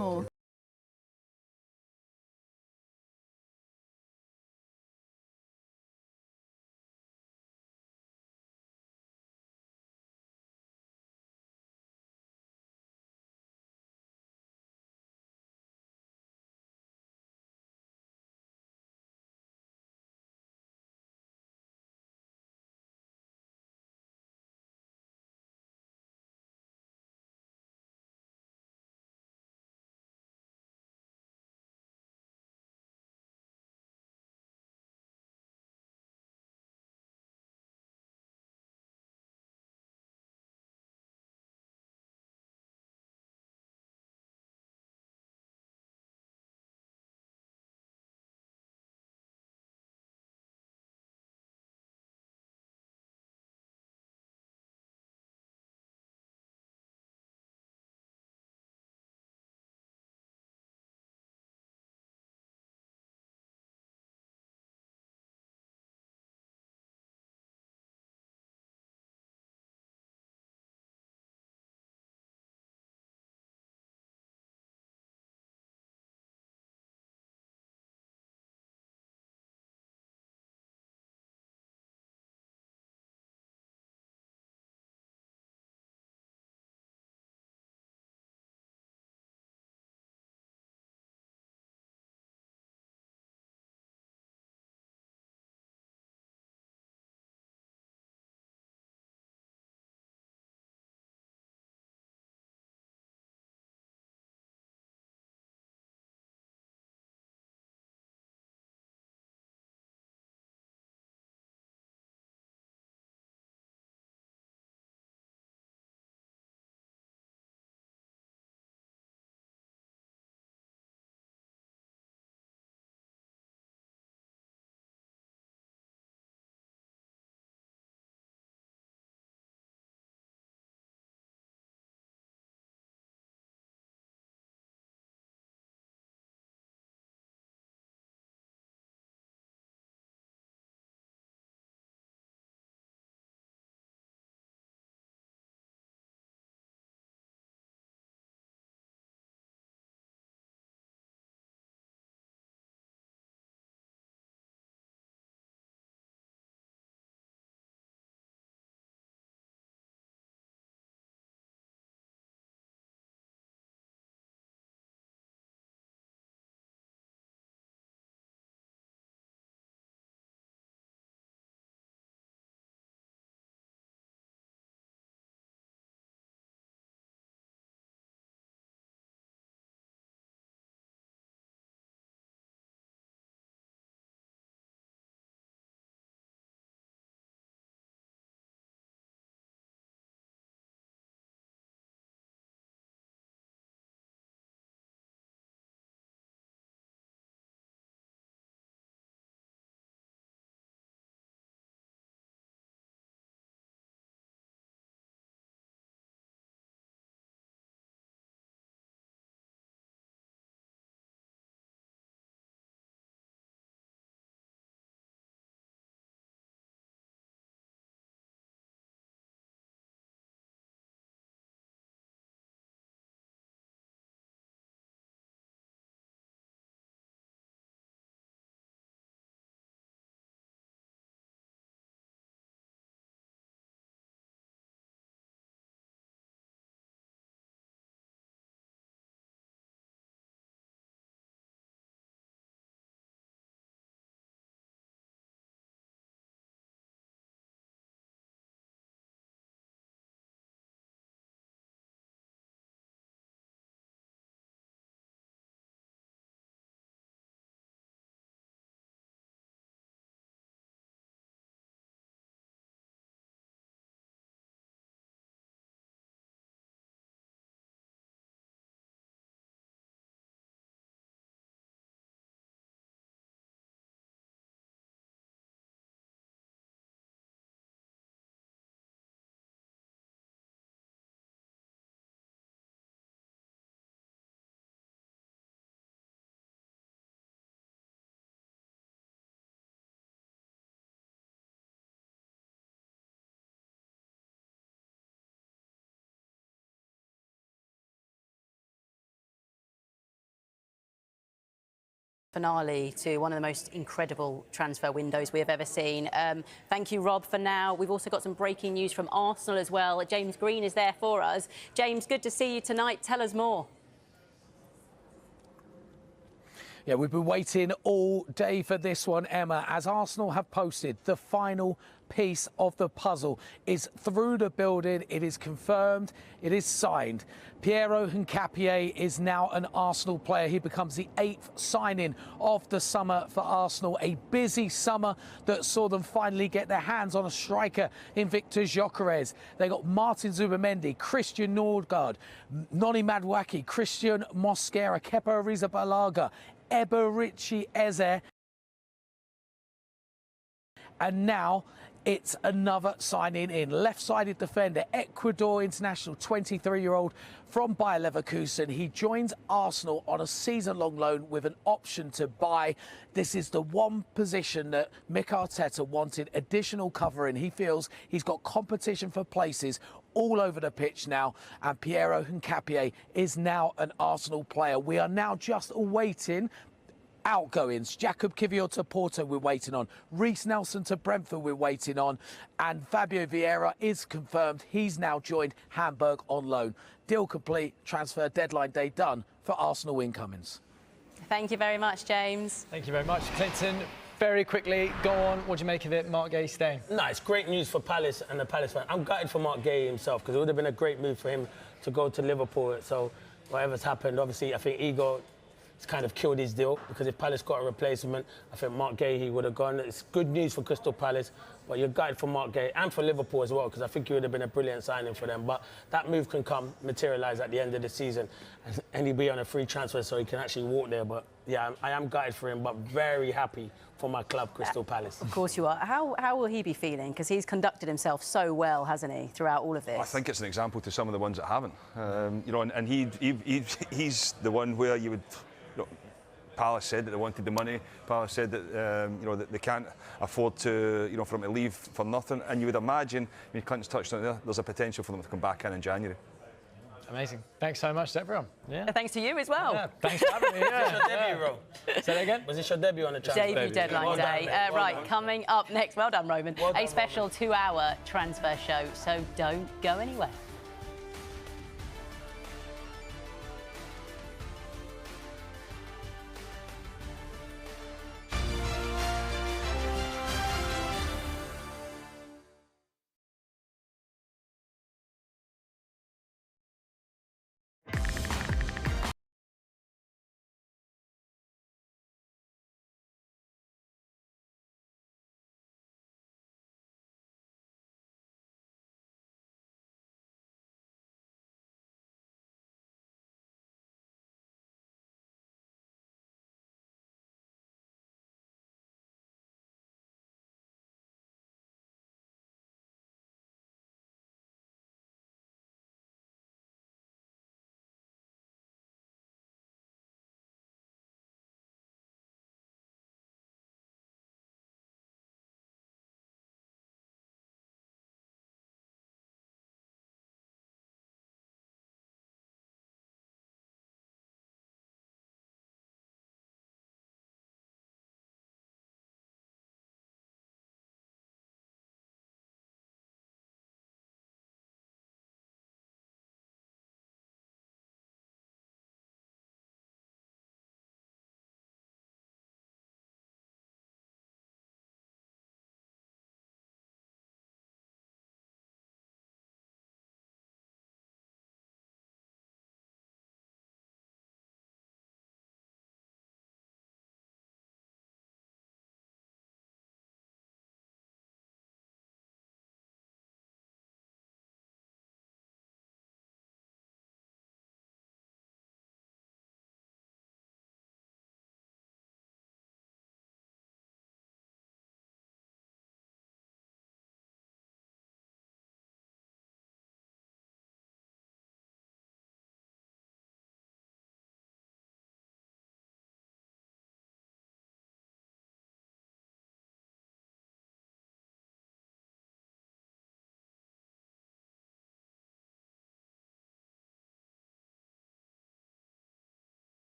more. Finale to one of the most incredible transfer windows we have ever seen. Thank you, Rob, for now. We've also got some breaking news from Arsenal as well. James Green is there for us. James, good to see you tonight. Tell us more. Yeah, we've been waiting all day for this one, Emma, as Arsenal have posted the final piece of the puzzle is through the building. It is confirmed. It is signed. Piero Hincapié is now an Arsenal player. He becomes the 8th signing of the summer for Arsenal. A busy summer that saw them finally get their hands on a striker in Victor Gyökeres. They got Martin Zubimendi, Christian Nordgaard, Noni Madueke, Christian Mosquera, Kepa Arrizabalaga, Eberici Eze, and now it's another signing in. Left-sided defender, Ecuador international, 23-year-old from Bayer Leverkusen. He joins Arsenal on a season-long loan with an option to buy. This is the one position that Mikel Arteta wanted additional cover in. He feels he's got competition for places all over the pitch now, and Piero Hincapié is now an Arsenal player. We are now just awaiting outgoings. Jakub Kiwior to Porto we're waiting on. Reece Nelson to Brentford we're waiting on. And Fabio Vieira is confirmed. He's now joined Hamburg on loan. Deal complete. Transfer deadline day done for Arsenal incomings. Thank you very much, James. Thank you very much, Clinton. Very quickly, go on. What do you make of it, Mark Gay staying? No, it's great news for Palace and the Palace fan. I'm gutted for Mark Gay himself because it would have been a great move for him to go to Liverpool. So whatever's happened, obviously, I think Igor it's kind of killed his deal because if Palace got a replacement, I think Mark Gay, he would have gone. It's good news for Crystal Palace, but you're gutted for Mark Gay and for Liverpool as well because I think he would have been a brilliant signing for them. But that move can materialise at the end of the season and he'll be on a free transfer so he can actually walk there. But yeah, I am gutted for him, but very happy for my club, Crystal Palace. Of course you are. How will he be feeling? Because he's conducted himself so well, hasn't he, throughout all of this? I think it's an example to some of the ones that haven't. You know, and he's the one where you would. You know, Palace said that they wanted the money. Palace said that you know that they can't afford to for him to leave for nothing. And you would imagine, I mean, Clinton's touched on it there. There's a potential for them to come back in January. Amazing. Thanks so much to everyone. Yeah. Thanks to you as well. Yeah, thanks for having me. Was this your debut, Ro? Say that again? Was this your debut on the transfer? Debut deadline day. Right, coming up next. Well done, Roman. A special 2-hour transfer show. So don't go anywhere.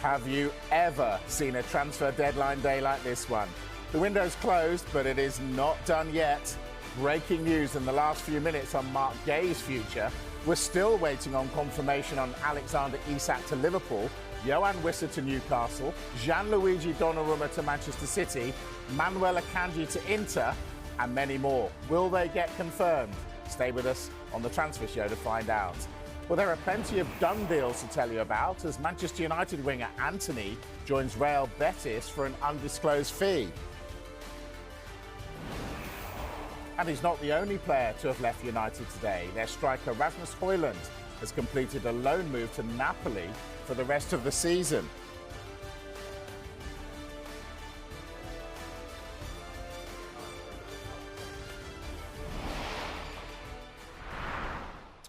Have you ever seen a transfer deadline day like this one? The window's closed, but it is not done yet. Breaking news in the last few minutes on Mark Gay's future. We're still waiting on confirmation on Alexander Isak to Liverpool, Yohan Wissa to Newcastle, Gianluigi Donnarumma to Manchester City, Manuel Akanji to Inter, and many more. Will they get confirmed? Stay with us on the Transfer Show to find out. Well, there are plenty of done deals to tell you about as Manchester United winger Antony joins Real Betis for an undisclosed fee. And he's not the only player to have left United today. Their striker Rasmus Højlund has completed a loan move to Napoli for the rest of the season.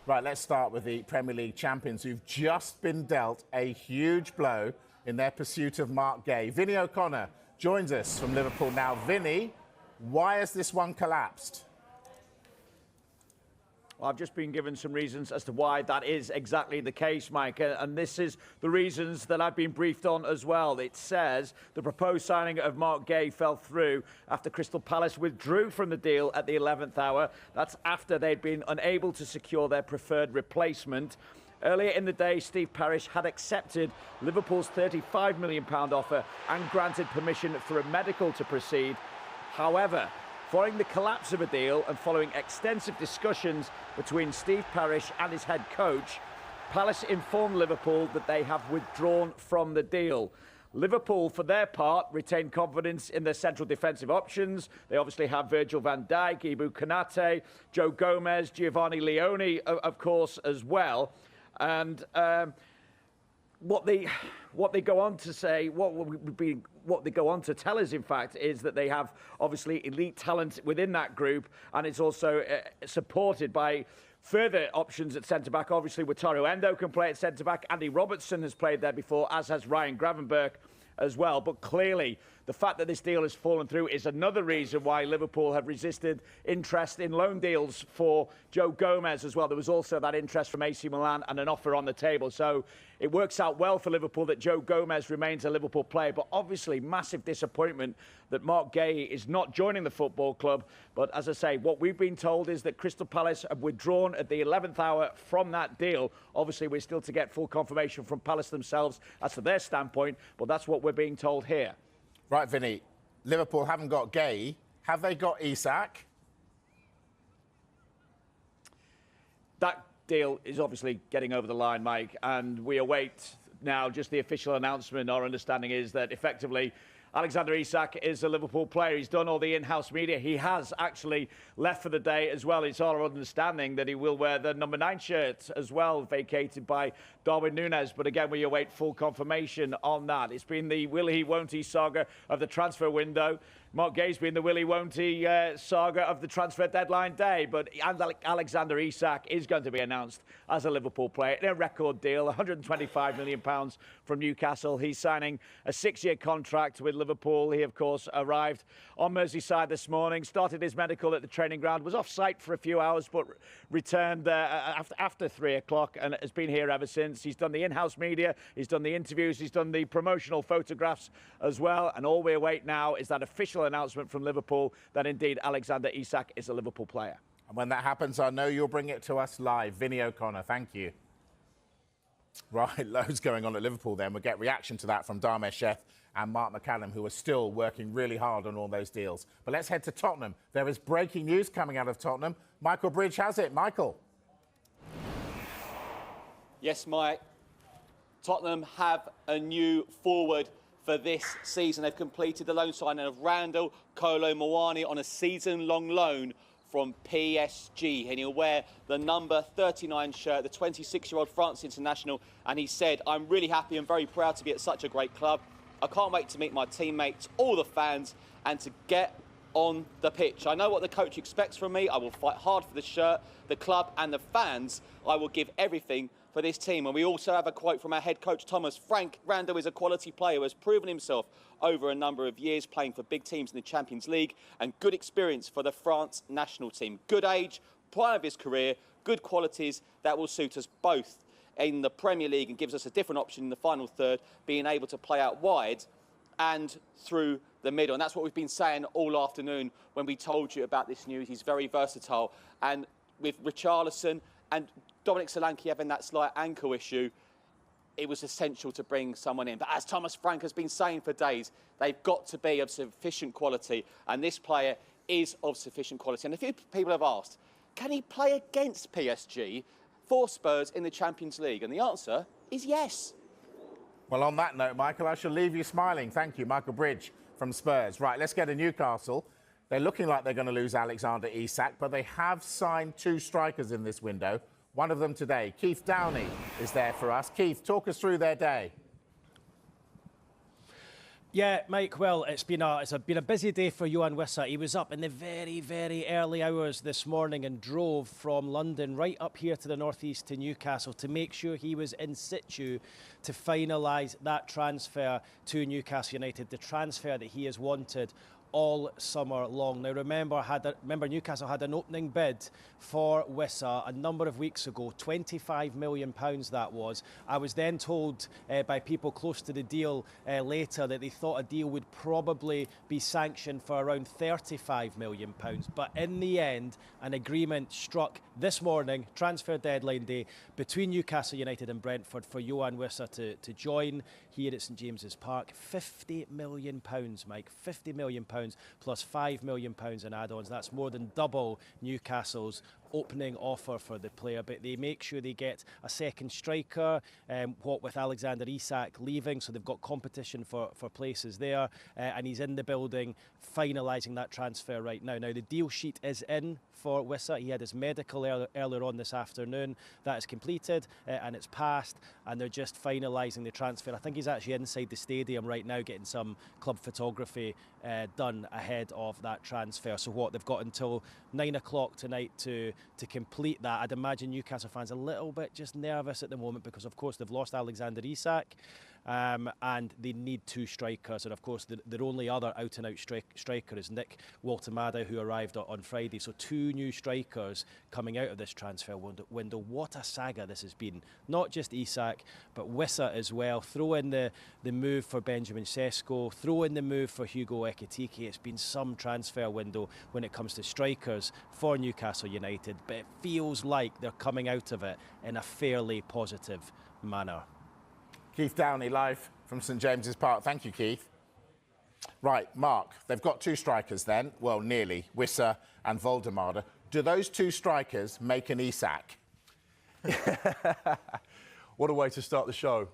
Right, let's start with the Premier League champions who've just been dealt a huge blow in their pursuit of Mark Gay. Vinny O'Connor joins us from Liverpool now. Vinny, why has this one collapsed? Well, I've just been given some reasons as to why that is exactly the case, Mike, and this is the reasons that I've been briefed on as well. It says the proposed signing of Mark Gay fell through after Crystal Palace withdrew from the deal at the 11th hour. That's after they'd been unable to secure their preferred replacement. Earlier in the day, Steve Parish had accepted Liverpool's £35 million offer and granted permission for a medical to proceed. However, following the collapse of a deal and following extensive discussions between Steve Parish and his head coach, Palace informed Liverpool that they have withdrawn from the deal. Liverpool, for their part, retained confidence in their central defensive options. They obviously have Virgil van Dijk, Ibu Konate, Joe Gomez, Giovanni Leone, of course, as well. And what they go on to say, what they go on to tell us, in fact, is that they have obviously elite talent within that group, and it's also supported by further options at centre-back. Obviously, Wataru Endo can play at centre-back. Andy Robertson has played there before, as has Ryan Gravenberch as well. But clearly, the fact that this deal has fallen through is another reason why Liverpool have resisted interest in loan deals for Joe Gomez as well. There was also that interest from AC Milan and an offer on the table. So it works out well for Liverpool that Joe Gomez remains a Liverpool player. But obviously, massive disappointment that Mark Gay is not joining the football club. But as I say, what we've been told is that Crystal Palace have withdrawn at the 11th hour from that deal. Obviously, we're still to get full confirmation from Palace themselves as to their standpoint. But that's what we're being told here. Right, Vinny, Liverpool haven't got Gay. Have they got Isak? That deal is obviously getting over the line, Mike, and we await now just the official announcement. Our understanding is that effectively Alexander Isak is a Liverpool player. He's done all the in-house media. He has actually left for the day as well. It's our understanding that he will wear the number 9 shirt as well, vacated by Darwin Núñez. But again, we await full confirmation on that. It's been the will he, won't he saga of the transfer window. Mark Gay's been the will he, won't he saga of the transfer deadline day. But Alexander Isak is going to be announced as a Liverpool player in a record deal, £125 million from Newcastle. He's signing a 6-year contract with Liverpool. He, of course, arrived on Merseyside this morning, started his medical at the training ground, was off-site for a few hours, but returned after 3 o'clock and has been here ever since. He's done the in-house media, he's done the interviews, he's done the promotional photographs as well. And all we await now is that official announcement from Liverpool that indeed Alexander Isak is a Liverpool player. And when that happens, I know you'll bring it to us live. Vinny O'Connor, thank you. Right, loads going on at Liverpool then. We'll get reaction to that from Dharmesh Sheth and Mark McCallum, who are still working really hard on all those deals. But let's head to Tottenham. There is breaking news coming out of Tottenham. Michael Bridge has it. Michael. Yes, Mike. Tottenham have a new forward for this season. They've completed the loan signing of Randall Kolo Muani on a season-long loan from PSG, and he'll wear the number 39 shirt, the 26-year-old France international, and he said, "I'm really happy and very proud to be at such a great club. I can't wait to meet my teammates, all the fans, and to get on the pitch. I know what the coach expects from me. I will fight hard for the shirt, the club and the fans. I will give everything for this team." And we also have a quote from our head coach, Thomas Frank. "Randall is a quality player who has proven himself over a number of years playing for big teams in the Champions League and good experience for the France national team. Good age, prime of his career, good qualities that will suit us both." in the Premier League and gives us a different option in the final third, being able to play out wide and through the middle. And that's what we've been saying all afternoon when we told you about this news. He's very versatile. And with Richarlison and Dominic Solanke having that slight ankle issue, it was essential to bring someone in. But as Thomas Frank has been saying for days, they've got to be of sufficient quality. And this player is of sufficient quality. And a few people have asked, can he play against PSG for Spurs in the Champions League? And the answer is yes. Well, on that note, Michael, I shall leave you smiling. Thank you, Michael Bridge from Spurs. Right, let's get to Newcastle. They're looking like they're going to lose Alexander Isak, but they have signed 2 strikers in this window. One of them today. Keith Downey is there for us. Keith, talk us through their day. Yeah, Mike, well, it's been a busy day for Yohan Wissa. He was up in the very, very early hours this morning and drove from London right up here to the northeast to Newcastle to make sure he was in situ to finalise that transfer to Newcastle United, the transfer that he has wanted all summer long. Now, remember Newcastle had an opening bid for Wissa a number of weeks ago, £25 million that was. I was then told by people close to the deal later that they thought a deal would probably be sanctioned for around £35 million. But in the end, an agreement struck this morning, transfer deadline day, between Newcastle United and Brentford for Yohan Wissa to join here at St James's Park. £50 million, Mike, £50 million plus £5 million in add-ons. That's more than double Newcastle's opening offer for the player, but they make sure they get a second striker, what with Alexander Isak leaving, so they've got competition for places there, and he's in the building finalising that transfer right now. Now, the deal sheet is in for Wissa. He had his medical earlier on this afternoon. That is completed and it's passed, and they're just finalising the transfer. I think he's actually inside the stadium right now getting some club photography done ahead of that transfer. So what, they've got until 9 o'clock tonight to complete that. I'd imagine Newcastle fans a little bit just nervous at the moment because, of course, they've lost Alexander Isak. And they need 2 strikers, and of course their only other out-and-out striker is Nick Waltemada, who arrived on Friday. So 2 new strikers coming out of this transfer window. What a saga this has been. Not just Isak, but Wissa as well. Throw in the move for Benjamin Sesko, throw in the move for Hugo Ekitike. It's been some transfer window when it comes to strikers for Newcastle United, but it feels like they're coming out of it in a fairly positive manner. Keith Downey live from St James's Park. Thank you, Keith. Right, Mark, they've got 2 strikers then. Well, nearly. Wissa and Voldemade. Do those 2 strikers make an Isak? What a way to start the show.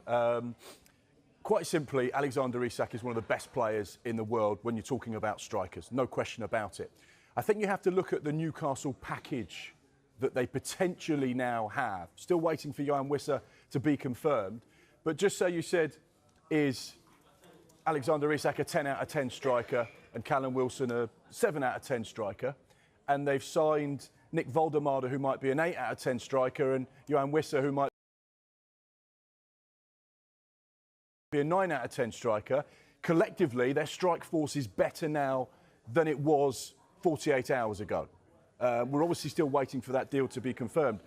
Quite simply, Alexander Isak is one of the best players in the world when you're talking about strikers. No question about it. I think you have to look at the Newcastle package that they potentially now have. Still waiting for Yohan Wissa to be confirmed. But just so you said, is Alexander Isak a 10 out of 10 striker and Callum Wilson a 7 out of 10 striker? And they've signed Nick Voldemade, who might be an 8 out of 10 striker, and Yohan Wissa, who might be a 9 out of 10 striker. Collectively, their strike force is better now than it was 48 hours ago. We're obviously still waiting for that deal to be confirmed.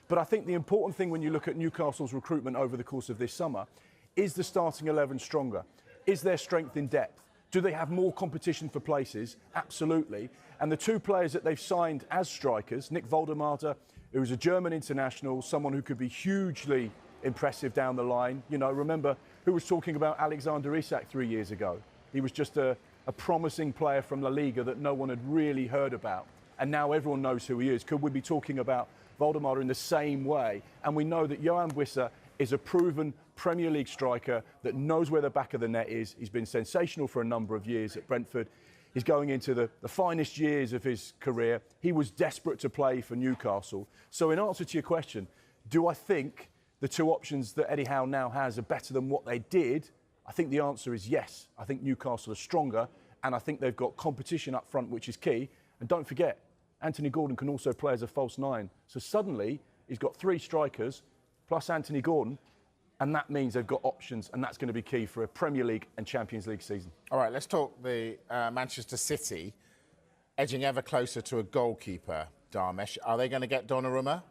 But I think the important thing when you look at Newcastle's recruitment over the course of this summer is the starting 11 stronger? Is there strength in depth? Do they have more competition for places? Absolutely. And the 2 players that they've signed as strikers, Nick Voldemade, who is a German international, someone who could be hugely impressive down the line. You know, remember who was talking about Alexander Isak 3 years ago? He was just a promising player from La Liga that no one had really heard about. And now everyone knows who he is. Could we be talking about Voldemade in the same way? And we know that Yohan Wissa is a proven Premier League striker that knows where the back of the net is. He's been sensational for a number of years at Brentford. He's going into the finest years of his career. He was desperate to play for Newcastle. So in answer to your question, do I think the 2 options that Eddie Howe now has are better than what they did? I think the answer is yes. I think Newcastle are stronger, and I think they've got competition up front, which is key. And don't forget, Anthony Gordon can also play as a false 9. So suddenly, he's got 3 strikers, plus Anthony Gordon, and that means they've got options, and that's going to be key for a Premier League and Champions League season. All right, let's talk the Manchester City, edging ever closer to a goalkeeper, Dharmesh. Are they going to get Donnarumma?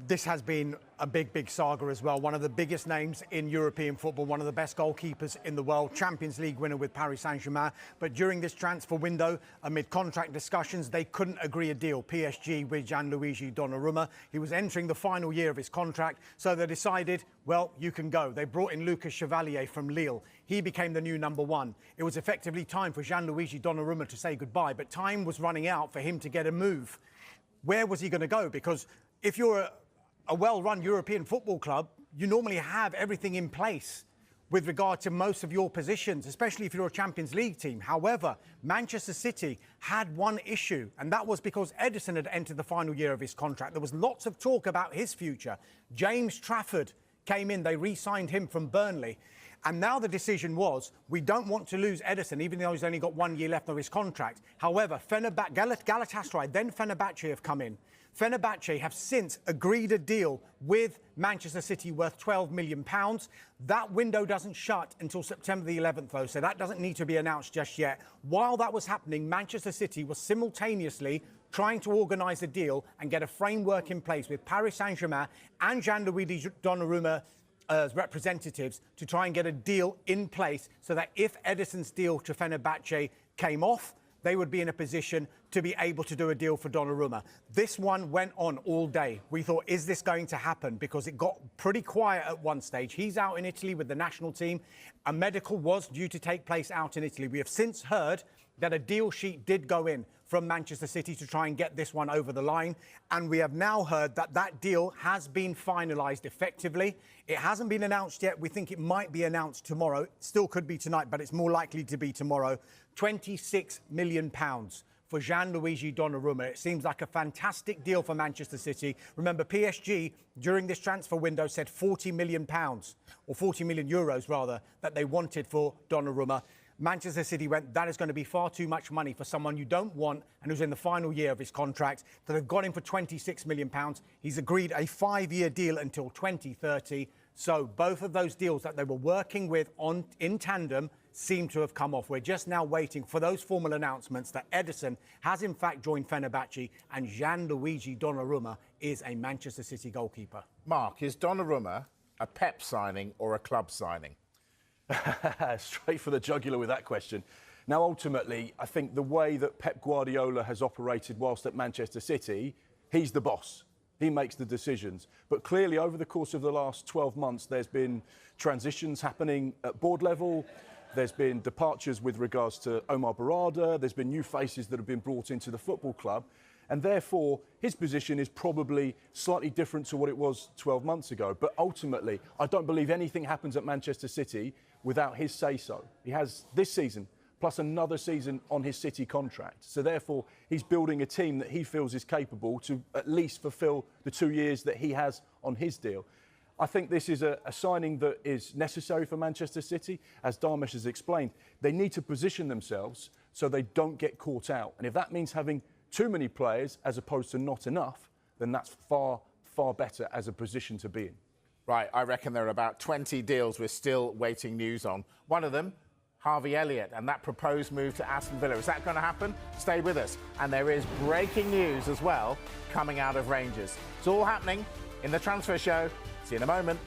this has been a big saga as well. One of the biggest names in European football, one of the best goalkeepers in the world, Champions League winner with Paris Saint-Germain. But during this transfer window, amid contract discussions, they couldn't agree a deal. PSG with Gianluigi Donnarumma. He was entering the final year of his contract, so they decided, well, you can go. They brought in Lucas Chevalier from Lille. He became the new number one. It was effectively time for Gianluigi Donnarumma to say goodbye, but time was running out for him to get a move. Where was he going to go? Because if you're a well-run European football club, you normally have everything in place with regard to most of your positions, especially if you're a Champions League team. However, Manchester City had one issue, and that was because Ederson had entered the final year of his contract. There was lots of talk about his future. James Trafford came in, they re-signed him from Burnley. And now the decision was, we don't want to lose Ederson, even though he's only got 1 year left of his contract. However, Galatasaray, then Fenerbahce have come in. Fenerbahce have since agreed a deal with Manchester City worth £12 million. That window doesn't shut until September the 11th, though, so that doesn't need to be announced just yet. While that was happening, Manchester City was simultaneously trying to organise a deal and get a framework in place with Paris Saint-Germain and Gianluigi Donnarumma as representatives to try and get a deal in place so that if Ederson's deal to Fenerbahce came off, they would be in a position to be able to do a deal for Donnarumma. This one went on all day. We thought, is this going to happen? Because it got pretty quiet at one stage. He's out in Italy with the national team. A medical was due to take place out in Italy. We have since heard that a deal sheet did go in from Manchester City to try and get this one over the line. And we have now heard that that deal has been finalised effectively. It hasn't been announced yet. We think it might be announced tomorrow. Still could be tonight, but it's more likely to be tomorrow. £26 million for Gianluigi Donnarumma. It seems like a fantastic deal for Manchester City. Remember, PSG, during this transfer window, said £40 million, or 40 million euros rather, that they wanted for Donnarumma. Manchester City went, that is going to be far too much money for someone you don't want and who's in the final year of his contract. So they've got him for £26 million. He's agreed a 5-year deal until 2030. So both of those deals that they were working with in tandem seem to have come off. We're just now waiting for those formal announcements that Ederson has in fact joined Fenerbahce and Gianluigi Donnarumma is a Manchester City goalkeeper. Mark, is Donnarumma a Pep signing or a club signing? Straight for the jugular with that question. Now, ultimately, I think the way that Pep Guardiola has operated whilst at Manchester City, he's the boss. He makes the decisions. But clearly, over the course of the last 12 months, there's been transitions happening at board level. There's been departures with regards to Omar Barada. There's been new faces that have been brought into the football club. And therefore, his position is probably slightly different to what it was 12 months ago. But ultimately, I don't believe anything happens at Manchester City without his say-so. He has this season, plus another season on his City contract. So therefore, he's building a team that he feels is capable to at least fulfil the 2 years that he has on his deal. I think this is a signing that is necessary for Manchester City. As Dharmesh has explained, they need to position themselves so they don't get caught out. And if that means having too many players as opposed to not enough, then that's far, far better as a position to be in. Right, I reckon there are about 20 deals we're still waiting news on. One of them, Harvey Elliott, and that proposed move to Aston Villa. Is that going to happen? Stay with us. And there is breaking news as well coming out of Rangers. It's all happening in the transfer show. See you in a moment.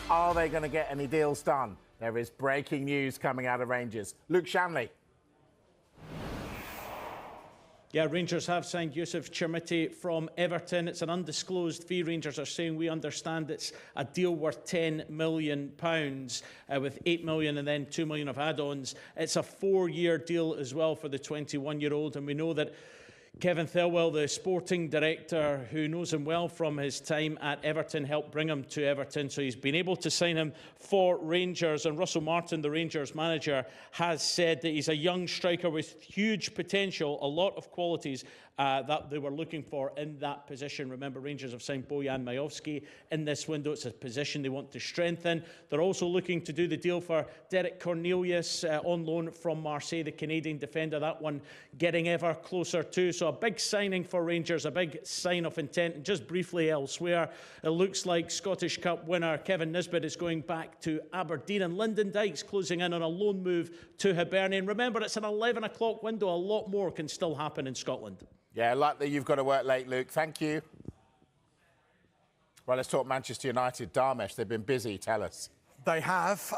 Are they going to get any deals done? There is breaking news coming out of Rangers. Luke Shanley. Yeah, Rangers have signed Yusuf Chermiti from Everton. It's an undisclosed fee. Rangers are saying we understand it's a deal worth £10 million with £8 million and then £2 million of add-ons. It's a 4-year deal as well for the 21-year-old, and we know that Kevin Thelwell, the sporting director, who knows him well from his time at Everton, helped bring him to Everton, so he's been able to sign him for Rangers. And Russell Martin, the Rangers manager, has said that he's a young striker with huge potential, a lot of qualities that they were looking for in that position. Remember, Rangers have signed Bojan Majowski in this window. It's a position they want to strengthen. They're also looking to do the deal for Derek Cornelius on loan from Marseille, the Canadian defender. That one getting ever closer too. So a big signing for Rangers, a big sign of intent. And just briefly elsewhere, it looks like Scottish Cup winner Kevin Nisbet is going back to Aberdeen, and Lyndon Dykes closing in on a loan move to Hibernian. Remember, it's an 11 o'clock window. A lot more can still happen in Scotland. Yeah, like that you've got to work late, Luke. Thank you. Well, let's talk Manchester United. Dharmesh, they've been busy. Tell us. They have.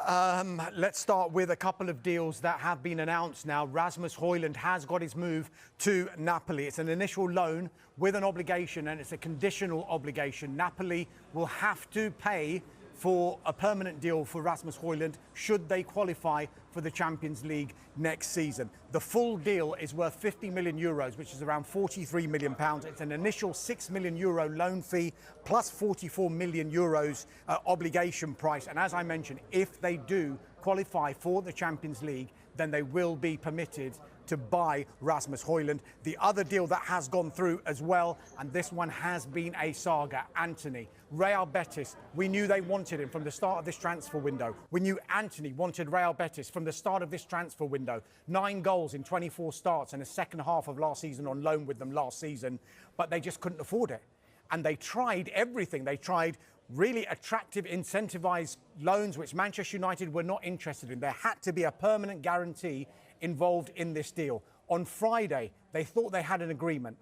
Let's start with a couple of deals that have been announced now. Rasmus Højlund has got his move to Napoli. It's an initial loan with an obligation, and it's a conditional obligation. Napoli will have to pay for a permanent deal for Rasmus Højlund should they qualify for the Champions League next season. The full deal is worth 50 million euros, which is around 43 million pounds. It's an initial 6 million euro loan fee plus 44 million euros obligation price. And as I mentioned, if they do qualify for the Champions League, then they will be permitted to buy Rasmus Højlund. The other deal that has gone through as well, and this one has been a saga, Antony. Real Betis, we knew they wanted him from the start of this transfer window. We knew Antony wanted Real Betis from the start of this transfer window. 9 goals in 24 starts and a second half of last season on loan with them last season, but they just couldn't afford it. And they tried everything. They tried really attractive, incentivized loans, which Manchester United were not interested in. There had to be a permanent guarantee involved in this deal. On Friday, they thought they had an agreement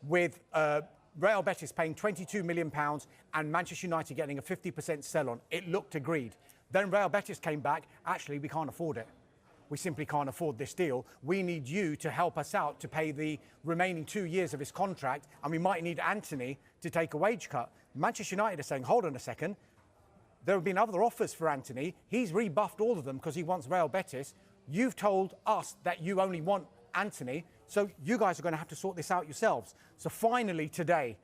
with Real Betis paying £22 million and Manchester United getting a 50% sell-on. It looked agreed. Then Real Betis came back, actually, we can't afford it. We simply can't afford this deal. We need you to help us out to pay the remaining 2 years of his contract, and we might need Antony to take a wage cut. Manchester United are saying, hold on a second. There have been other offers for Antony. He's rebuffed all of them because he wants Real Betis. You've told us that you only want Antony, so you guys are going to have to sort this out yourselves. So finally today,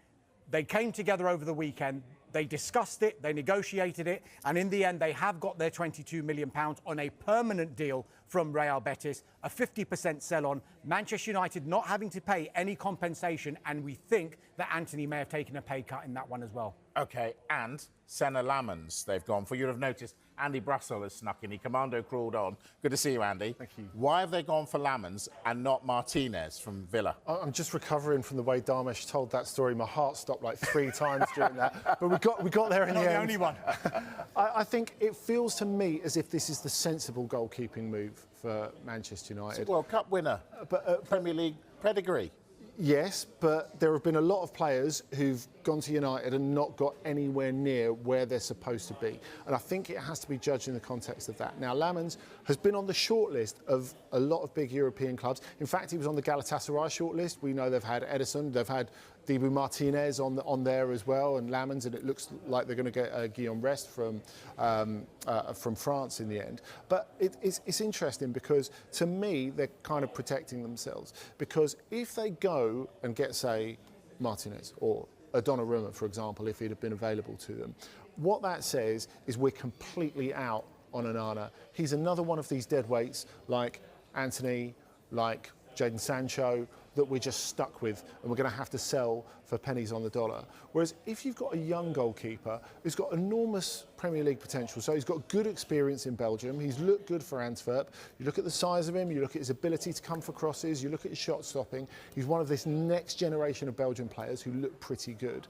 they came together over the weekend. They discussed it, they negotiated it, and in the end, they have got their £22 million on a permanent deal from Real Betis, a 50% sell-on, Manchester United not having to pay any compensation, and we think that Antony may have taken a pay cut in that one as well. OK, and Senna Lamans, they've gone for. You'd have noticed Andy Brassel has snuck in. He commando crawled on. Good to see you, Andy. Thank you. Why have they gone for Lamans and not Martinez from Villa? I'm just recovering from the way Dharmesh told that story. My heart stopped like 3 times during that. But we got there in the end. Not the only one. I think it feels to me as if this is the sensible goalkeeping move for Manchester United. It's a World Cup winner, but Premier League pedigree. Yes, but there have been a lot of players who've gone to United and not got anywhere near where they're supposed to be. And I think it has to be judged in the context of that. Now, Lamans has been on the shortlist of a lot of big European clubs. In fact, he was on the Galatasaray shortlist. We know they've had Ederson, they've had Dibu Martinez on there as well, and Lamans, and it looks like they're going to get Guillaume Rest from France in the end. But it's interesting because, to me, they're kind of protecting themselves. Because if they go and get, say, Martinez or a Donnarumma, for example, if he'd have been available to them, what that says is we're completely out on Onana. He's another one of these dead weights like Antony, like Jadon Sancho, that we're just stuck with and we're going to have to sell for pennies on the dollar. Whereas if you've got a young goalkeeper who's got enormous Premier League potential, so he's got good experience in Belgium, he's looked good for Antwerp, you look at the size of him, you look at his ability to come for crosses, you look at his shot stopping, he's one of this next generation of Belgian players who look pretty good.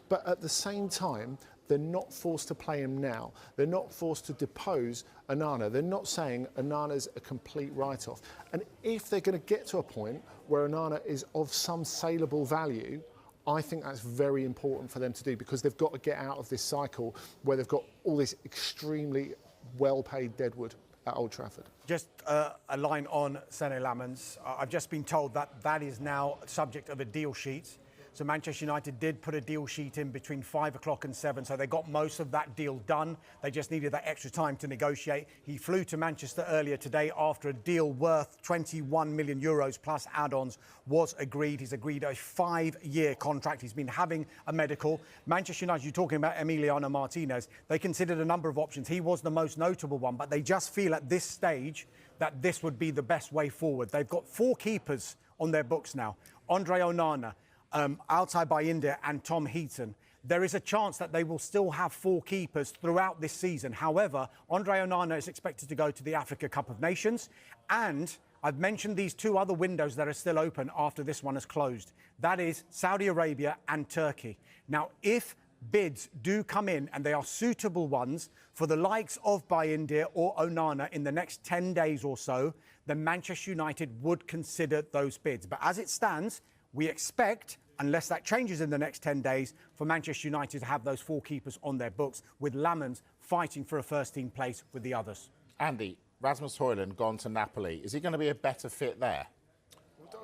But at the same time, they're not forced to play him now. They're not forced to depose Onana. They're not saying Onana's a complete write-off. And if they're going to get to a point where Onana is of some saleable value, I think that's very important for them to do because they've got to get out of this cycle where they've got all this extremely well-paid deadwood at Old Trafford. Just a line on Sene Lammens. I've just been told that that is now subject of a deal sheet. So Manchester United did put a deal sheet in between 5 o'clock and 7, so they got most of that deal done. They just needed that extra time to negotiate. He flew to Manchester earlier today after a deal worth 21 million euros plus add-ons was agreed. He's agreed a 5-year contract. He's been having a medical. Manchester United, you're talking about Emiliano Martinez, they considered a number of options. He was the most notable one, but they just feel at this stage that this would be the best way forward. They've got 4 keepers on their books now. Andre Onana, Altay Bayındır and Tom Heaton. There is a chance that they will still have 4 keepers throughout this season. However, Andre Onana is expected to go to the Africa Cup of Nations. And I've mentioned these 2 other windows that are still open after this one is closed. That is Saudi Arabia and Turkey. Now, if bids do come in and they are suitable ones for the likes of Bayındır or Onana in the next 10 days or so, then Manchester United would consider those bids. But as it stands, we expect, unless that changes in the next 10 days, for Manchester United to have those 4 keepers on their books, with Lammens fighting for a first-team place with the others. Andy, Rasmus Højlund gone to Napoli. Is he going to be a better fit there?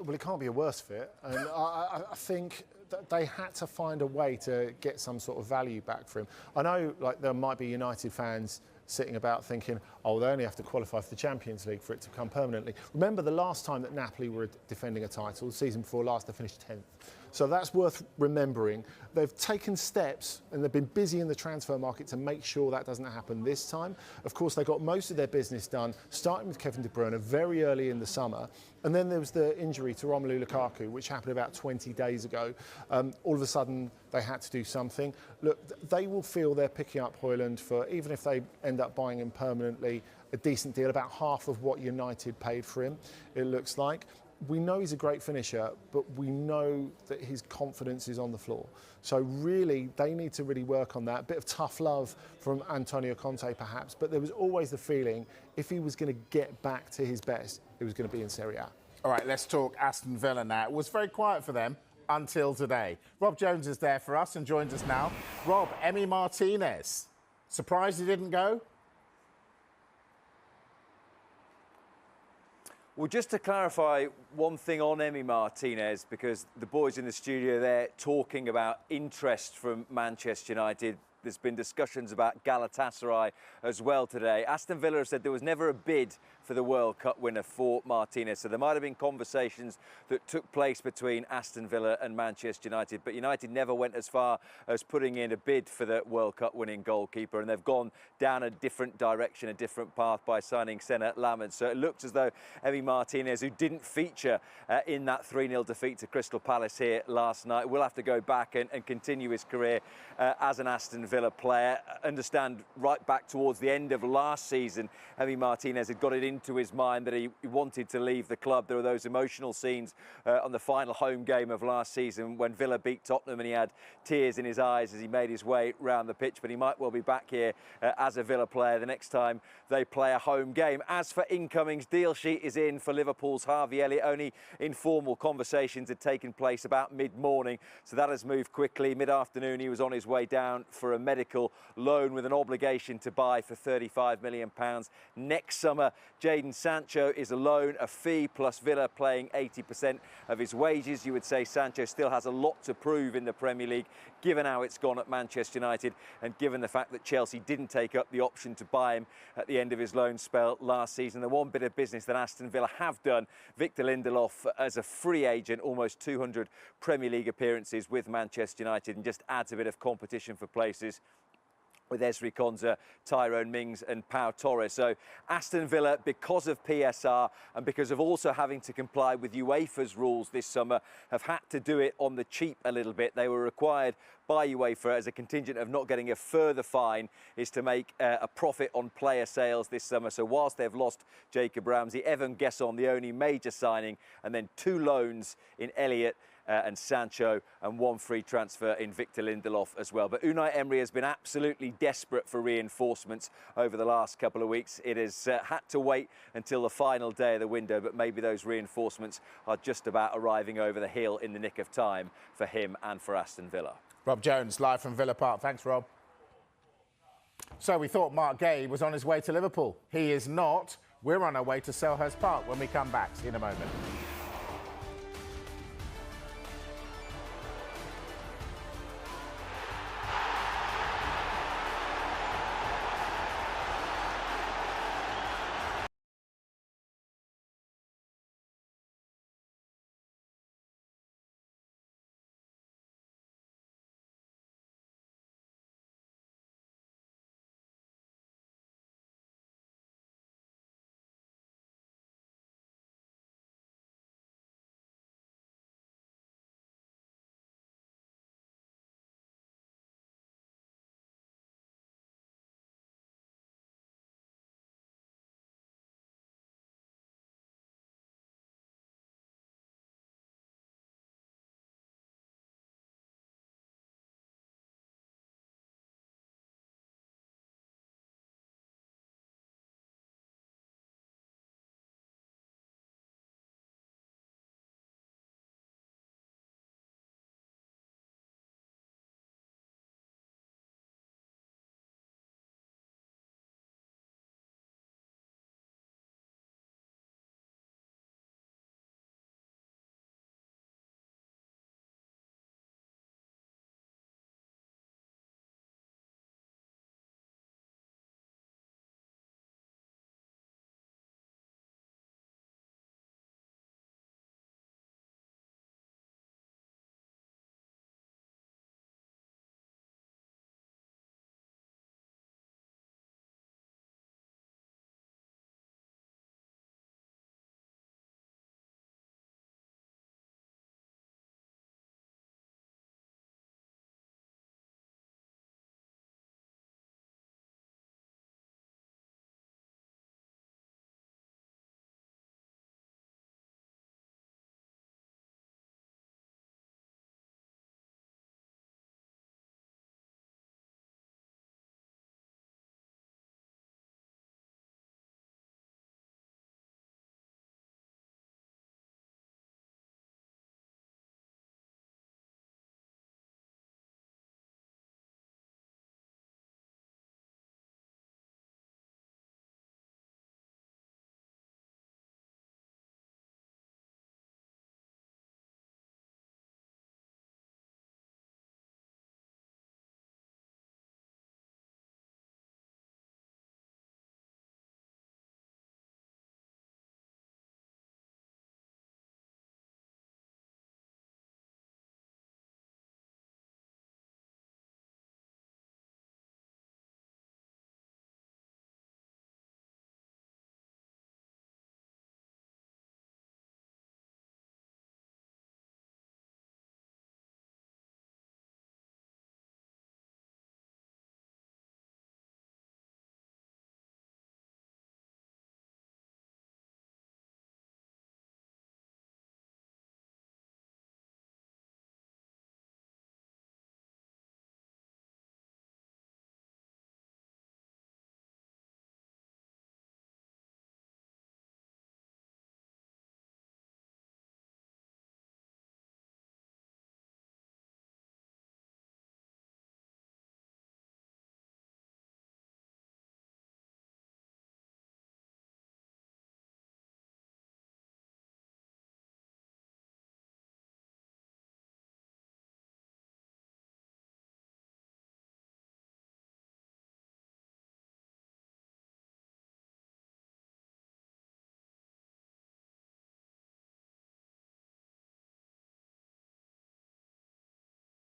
Well, it can't be a worse fit. And I think that they had to find a way to get some sort of value back for him. I know, like, there might be United fans sitting about thinking, oh, they only have to qualify for the Champions League for it to come permanently. Remember the last time that Napoli were defending a title, the season before last, they finished 10th. So that's worth remembering. They've taken steps and they've been busy in the transfer market to make sure that doesn't happen this time. Of course, they got most of their business done, starting with Kevin De Bruyne very early in the summer. And then there was the injury to Romelu Lukaku, which happened about 20 days ago. All of a sudden, they had to do something. Look, they will feel they're picking up Højlund for, even if they end up buying him permanently, a decent deal, about half of what United paid for him, it looks like. We know he's a great finisher, but we know that his confidence is on the floor. So really, they need to really work on that. A bit of tough love from Antonio Conte, perhaps, but there was always the feeling if he was going to get back to his best, it was going to be in Serie A. All right, let's talk Aston Villa now. It was very quiet for them until today. Rob Jones is there for us and joins us now. Rob, Emi Martinez, surprised he didn't go? Well, just to clarify one thing on Emi Martinez, because the boys in the studio there talking about interest from Manchester United. There's been discussions about Galatasaray as well today. Aston Villa have said there was never a bid for the World Cup winner for Martinez. So there might have been conversations that took place between Aston Villa and Manchester United, but United never went as far as putting in a bid for the World Cup winning goalkeeper, and they've gone down a different direction, a different path by signing Sene Lammens. So it looks as though Emi Martinez, who didn't feature in that 3-0 defeat to Crystal Palace here last night, will have to go back and continue his career as an Aston Villa player. Understand right back towards the end of last season, Emi Martinez had got it into his mind that he wanted to leave the club. There were those emotional scenes on the final home game of last season when Villa beat Tottenham, and he had tears in his eyes as he made his way round the pitch. But he might well be back here as a Villa player the next time they play a home game. As for incomings, deal sheet is in for Liverpool's Harvey Elliott. Only informal conversations had taken place about mid-morning, so that has moved quickly. Mid-afternoon, he was on his way down for a medical loan with an obligation to buy for £35 million. Next summer, Jadon Sancho is a loan, a fee, plus Villa playing 80% of his wages. You would say Sancho still has a lot to prove in the Premier League, given how it's gone at Manchester United and given the fact that Chelsea didn't take up the option to buy him at the end of his loan spell last season. The one bit of business that Aston Villa have done, Victor Lindelof as a free agent, almost 200 Premier League appearances with Manchester United, and just adds a bit of competition for places with Ezri Konsa, Tyrone Mings and Pau Torres. So Aston Villa, because of PSR and because of also having to comply with UEFA's rules this summer, have had to do it on the cheap a little bit. They were required by UEFA as a contingent of not getting a further fine is to make a profit on player sales this summer. So whilst they've lost Jacob Ramsey, Evan Gesson, the only major signing, and then 2 loans in Elliott and Sancho, and one free transfer in Victor Lindelof as well. But Unai Emery has been absolutely desperate for reinforcements over the last couple of weeks. It has had to wait until the final day of the window, but maybe those reinforcements are just about arriving over the hill in the nick of time for him and for Aston Villa. Rob Jones, live from Villa Park. Thanks, Rob. So we thought Mark Gay was on his way to Liverpool. He is not. We're on our way to Selhurst Park when we come back in a moment.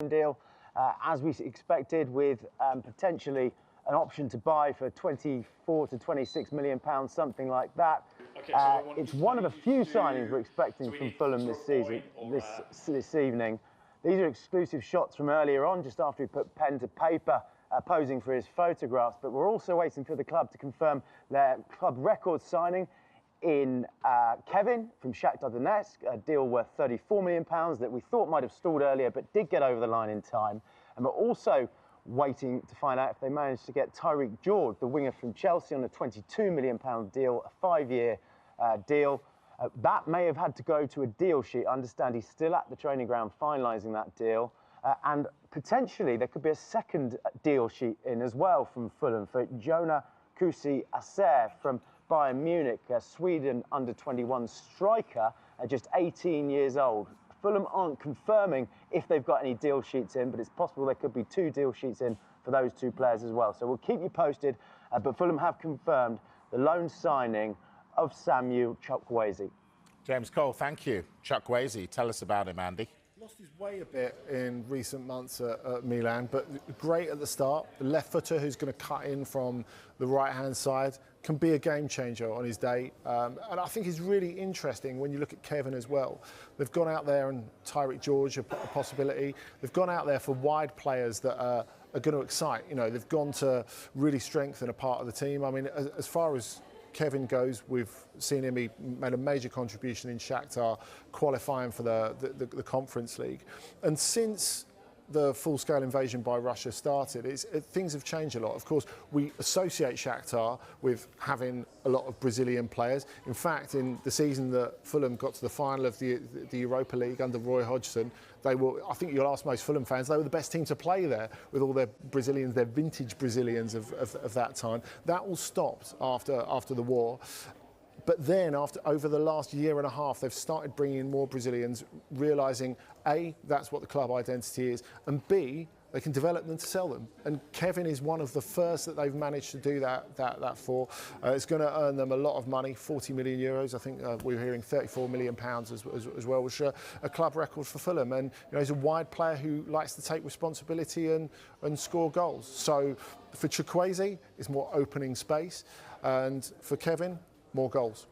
Deal, as we expected, with potentially an option to buy for 24 to 26 million pounds, something like that. It's one of a few signings we're expecting from Fulham this season, this evening. These are exclusive shots from earlier on, just after he put pen to paper, posing for his photographs. But we're also waiting for the club to confirm their club record signing. in Kevin from Shakhtar Donetsk, a deal worth £34 million that we thought might have stalled earlier, but did get over the line in time. And we're also waiting to find out if they managed to get Tyreek George, the winger from Chelsea, on a £22 million deal, a 5-year deal. That may have had to go to a deal sheet. I understand he's still at the training ground finalising that deal. And potentially there could be a second deal sheet in as well from Fulham for Jonah Kusi-Aser from Bayern Munich, a Sweden under-21 striker, just 18 years old. Fulham aren't confirming if they've got any deal sheets in, but it's possible there could be 2 deal sheets in for those 2 players as well. So we'll keep you posted, but Fulham have confirmed the loan signing of Samuel Chukwueze. James Cole, thank you. Chukwueze, tell us about him, Andy. Lost his way a bit in recent months at Milan, but great at the start. The left footer who's going to cut in from the right-hand side can be a game changer on his day. And I think it's really interesting when you look at Kevin as well. They've gone out there and Tyreek George, a possibility. They've gone out there for wide players that are going to excite. You know, they've gone to really strengthen a part of the team. I mean, as far as Kevin goes, we've seen him, he made a major contribution in Shakhtar, qualifying for the Conference League. And since the full-scale invasion by Russia started, things have changed a lot. Of course, we associate Shakhtar with having a lot of Brazilian players. In fact, in the season that Fulham got to the final of the Europa League under Roy Hodgson, they were, I think you'll ask most Fulham fans, they were the best team to play there with all their Brazilians, their vintage Brazilians of that time. That all stopped after the war. But then, over the last year and a half, they've started bringing in more Brazilians, realising, A, that's what the club identity is, and B, they can develop them to sell them. And Kevin is one of the first that they've managed to do that for. It's going to earn them a lot of money, 40 million euros. I think we were hearing 34 million pounds as well, which is a club record for Fulham. And he's a wide player who likes to take responsibility and score goals. So for Chukwueze, it's more opening space. And for Kevin, more goals.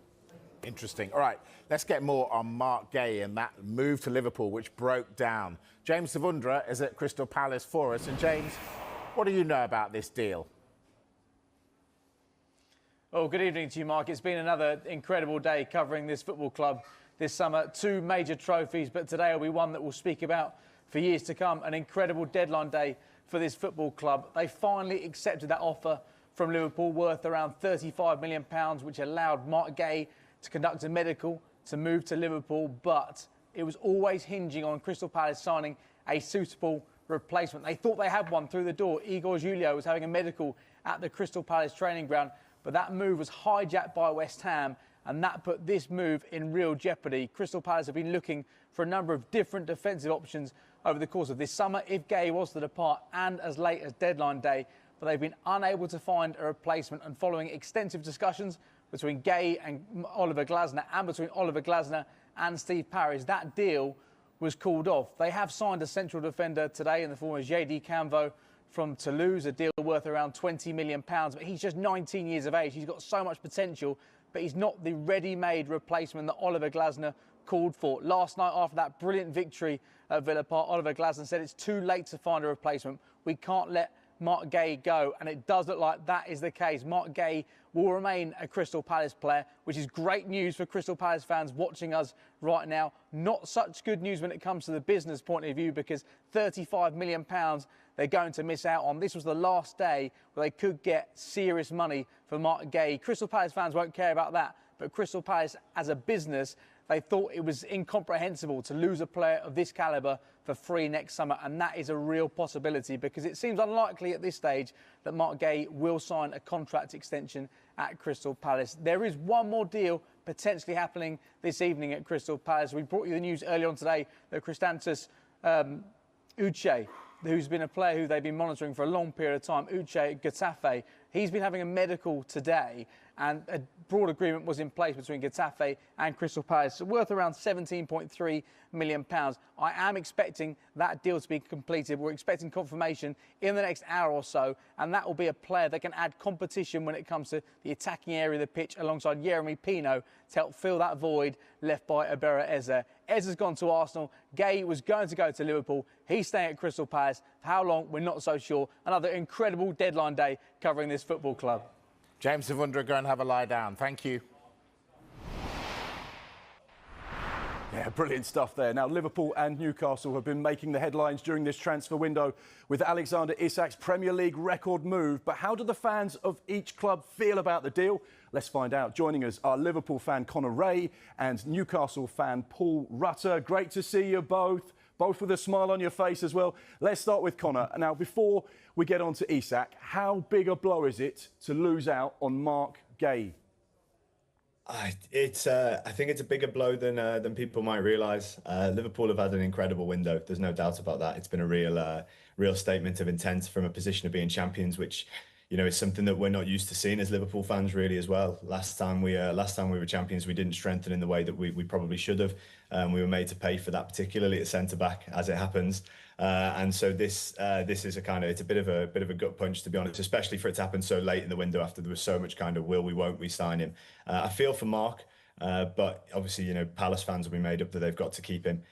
Interesting. All right, let's get more on Mark Gay and that move to Liverpool, which broke down. James Savundra is at Crystal Palace for us. And James, what do you know about this deal? Well, good evening to you, Mark. It's been another incredible day covering this football club this summer. 2 major trophies, but today will be one that we'll speak about for years to come. An incredible deadline day for this football club. They finally accepted that offer from Liverpool worth around £35 million, which allowed Mark Gay to conduct a medical to move to Liverpool, but it was always hinging on Crystal Palace signing a suitable replacement. They thought they had one through the door. Igor Julio was having a medical at the Crystal Palace training ground, but that move was hijacked by West Ham, and that put this move in real jeopardy. Crystal Palace have been looking for a number of different defensive options over the course of this summer if Gay was to depart, and as late as deadline day, but they've been unable to find a replacement. And following extensive discussions between Gay and Oliver Glasner, and between Oliver Glasner and Steve Parish, that deal was called off. They have signed a central defender today in the form of JD Camvo from Toulouse, a deal worth around £20 million, but he's just 19 years of age. He's got so much potential, but he's not the ready-made replacement that Oliver Glasner called for. Last night, after that brilliant victory at Villa Park, Oliver Glasner said it's too late to find a replacement. We can't let Mark Gay go, and it does look like that is the case. Mark Gay will remain a Crystal Palace player, which is great news for Crystal Palace fans watching us right now. Not such good news when it comes to the business point of view, because £35 million they're going to miss out on. This was the last day where they could get serious money for Mark Gay. Crystal Palace fans won't care about that, but Crystal Palace as a business, they thought it was incomprehensible to lose a player of this calibre for free next summer, and that is a real possibility because it seems unlikely at this stage that Mark Gay will sign a contract extension at Crystal Palace. There is one more deal potentially happening this evening at Crystal Palace. We brought you the news earlier on today that Christantus Uche, who's been a player who they've been monitoring for a long period of time, Uche Getafe, he's been having a medical today, and a broad agreement was in place between Getafe and Crystal Palace, worth around £17.3 million. I am expecting that deal to be completed. We're expecting confirmation in the next hour or so, and that will be a player that can add competition when it comes to the attacking area of the pitch alongside Yeremy Pino to help fill that void left by Abera Eze. Eze's gone to Arsenal. Gay was going to go to Liverpool. He's staying at Crystal Palace. For how long, we're not so sure. Another incredible deadline day covering this football club. James Savundra, go and have a lie down. Thank you. Yeah, brilliant stuff there. Now, Liverpool and Newcastle have been making the headlines during this transfer window with Alexander Isak's Premier League record move. But how do the fans of each club feel about the deal? Let's find out. Joining us are Liverpool fan Connor Ray and Newcastle fan Paul Rutter. Great to see you both with a smile on your face as well. Let's start with Connor. Now, before we get on to Isak, how big a blow is it to lose out on Mark Gay? I think it's a bigger blow than people might realise. Liverpool have had an incredible window. There's no doubt about that. It's been a real statement of intent from a position of being champions, which is something that we're not used to seeing as Liverpool fans really as well. Last time we were champions, we didn't strengthen in the way that we probably should have. We were made to pay for that, particularly at centre back, as it happens. And so this is it's a bit of a gut punch, to be honest, especially for it to happen so late in the window after there was so much kind of will we, won't we sign him. I feel for Mark, but obviously Palace fans will be made up that they've got to keep him.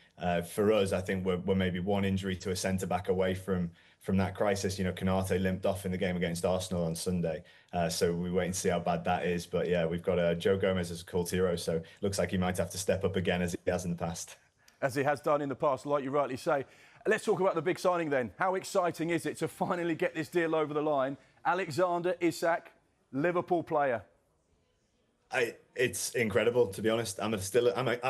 For us, I think we're maybe one injury to a centre back away from that crisis. Konate limped off in the game against Arsenal on Sunday, so we wait and see how bad that is. But yeah, we've got Joe Gomez as a cult hero, so looks like he might have to step up again as he has in the past. As he has done in the past, like you rightly say. Let's talk about the big signing then. How exciting is it to finally get this deal over the line? Alexander Isak, Liverpool player. It's incredible, to be honest. I'm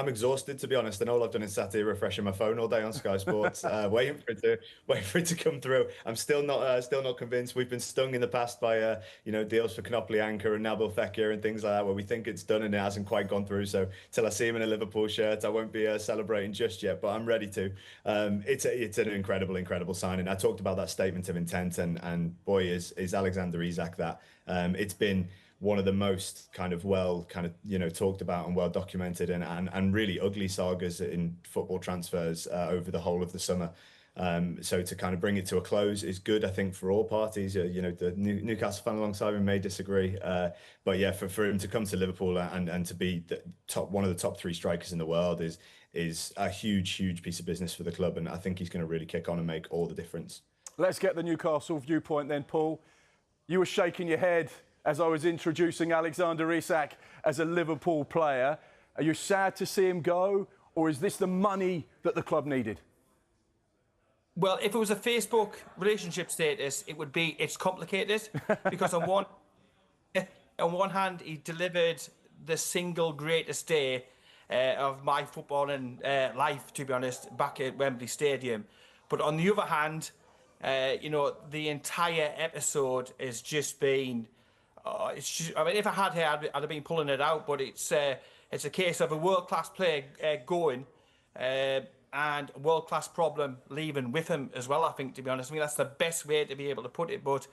exhausted, to be honest, and all I've done is sat here refreshing my phone all day on Sky Sports, waiting for it to come through. I'm still not convinced. We've been stung in the past by deals for Knopfli Anchor and Nabil Fekir and things like that, where we think it's done and it hasn't quite gone through. So till I see him in a Liverpool shirt, I won't be celebrating just yet, but I'm ready to. It's an incredible signing. I talked about that statement of intent, and boy, is Alexander Isak that. It's been one of the most talked about and well documented and really ugly sagas in football transfers over the whole of the summer. So to kind of bring it to a close is good, I think, for all parties. The Newcastle fan alongside him may disagree, but yeah, for him to come to Liverpool and to be one of the top 3 strikers in the world is a huge piece of business for the club, and I think he's going to really kick on and make all the difference. Let's get the Newcastle viewpoint then, Paul. You were shaking your head as I was introducing Alexander Isak as a Liverpool player. Are you sad to see him go, or is this the money that the club needed? Well, if it was a Facebook relationship status, it would be it's complicated because on one hand, he delivered the single greatest day of my footballing life, to be honest, back at Wembley Stadium. But on the other hand, the entire episode has just been. If I had hair, I'd have been pulling it out. But it's a case of a world-class player going and a world-class problem leaving with him as well, I think, to be honest. I mean, that's the best way to be able to put it. But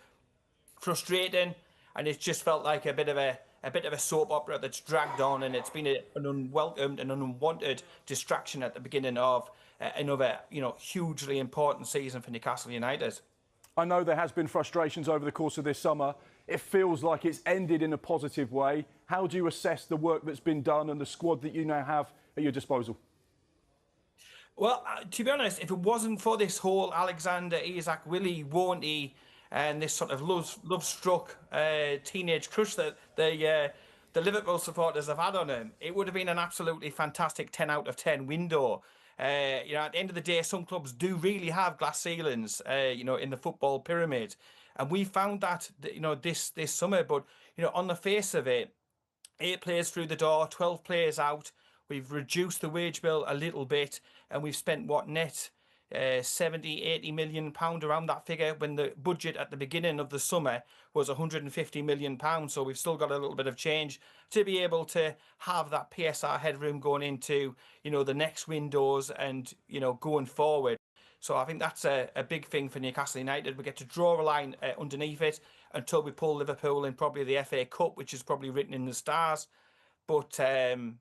frustrating, and it just felt like a bit of a soap opera that's dragged on, and it's been an unwelcomed and unwanted distraction at the beginning of another, hugely important season for Newcastle United. I know there has been frustrations over the course of this summer. It feels like it's ended in a positive way. How do you assess the work that's been done and the squad that you now have at your disposal? Well, to be honest, if it wasn't for this whole Alexander Isak, Willie, won't he, and this sort of love-struck teenage crush that the Liverpool supporters have had on him, it would have been an absolutely fantastic 10 out of 10 window. At the end of the day, some clubs do really have glass ceilings, in the football pyramid. And we found that, this summer. But, on the face of it, 8 players through the door, 12 players out. We've reduced the wage bill a little bit, and we've spent net 70, 80 million pound around that figure, when the budget at the beginning of the summer was 150 million pounds. So we've still got a little bit of change to be able to have that PSR headroom going into, the next windows and, going forward. So I think that's a big thing for Newcastle United. We get to draw a line underneath it until we pull Liverpool in probably the FA Cup, which is probably written in the stars. But, I'm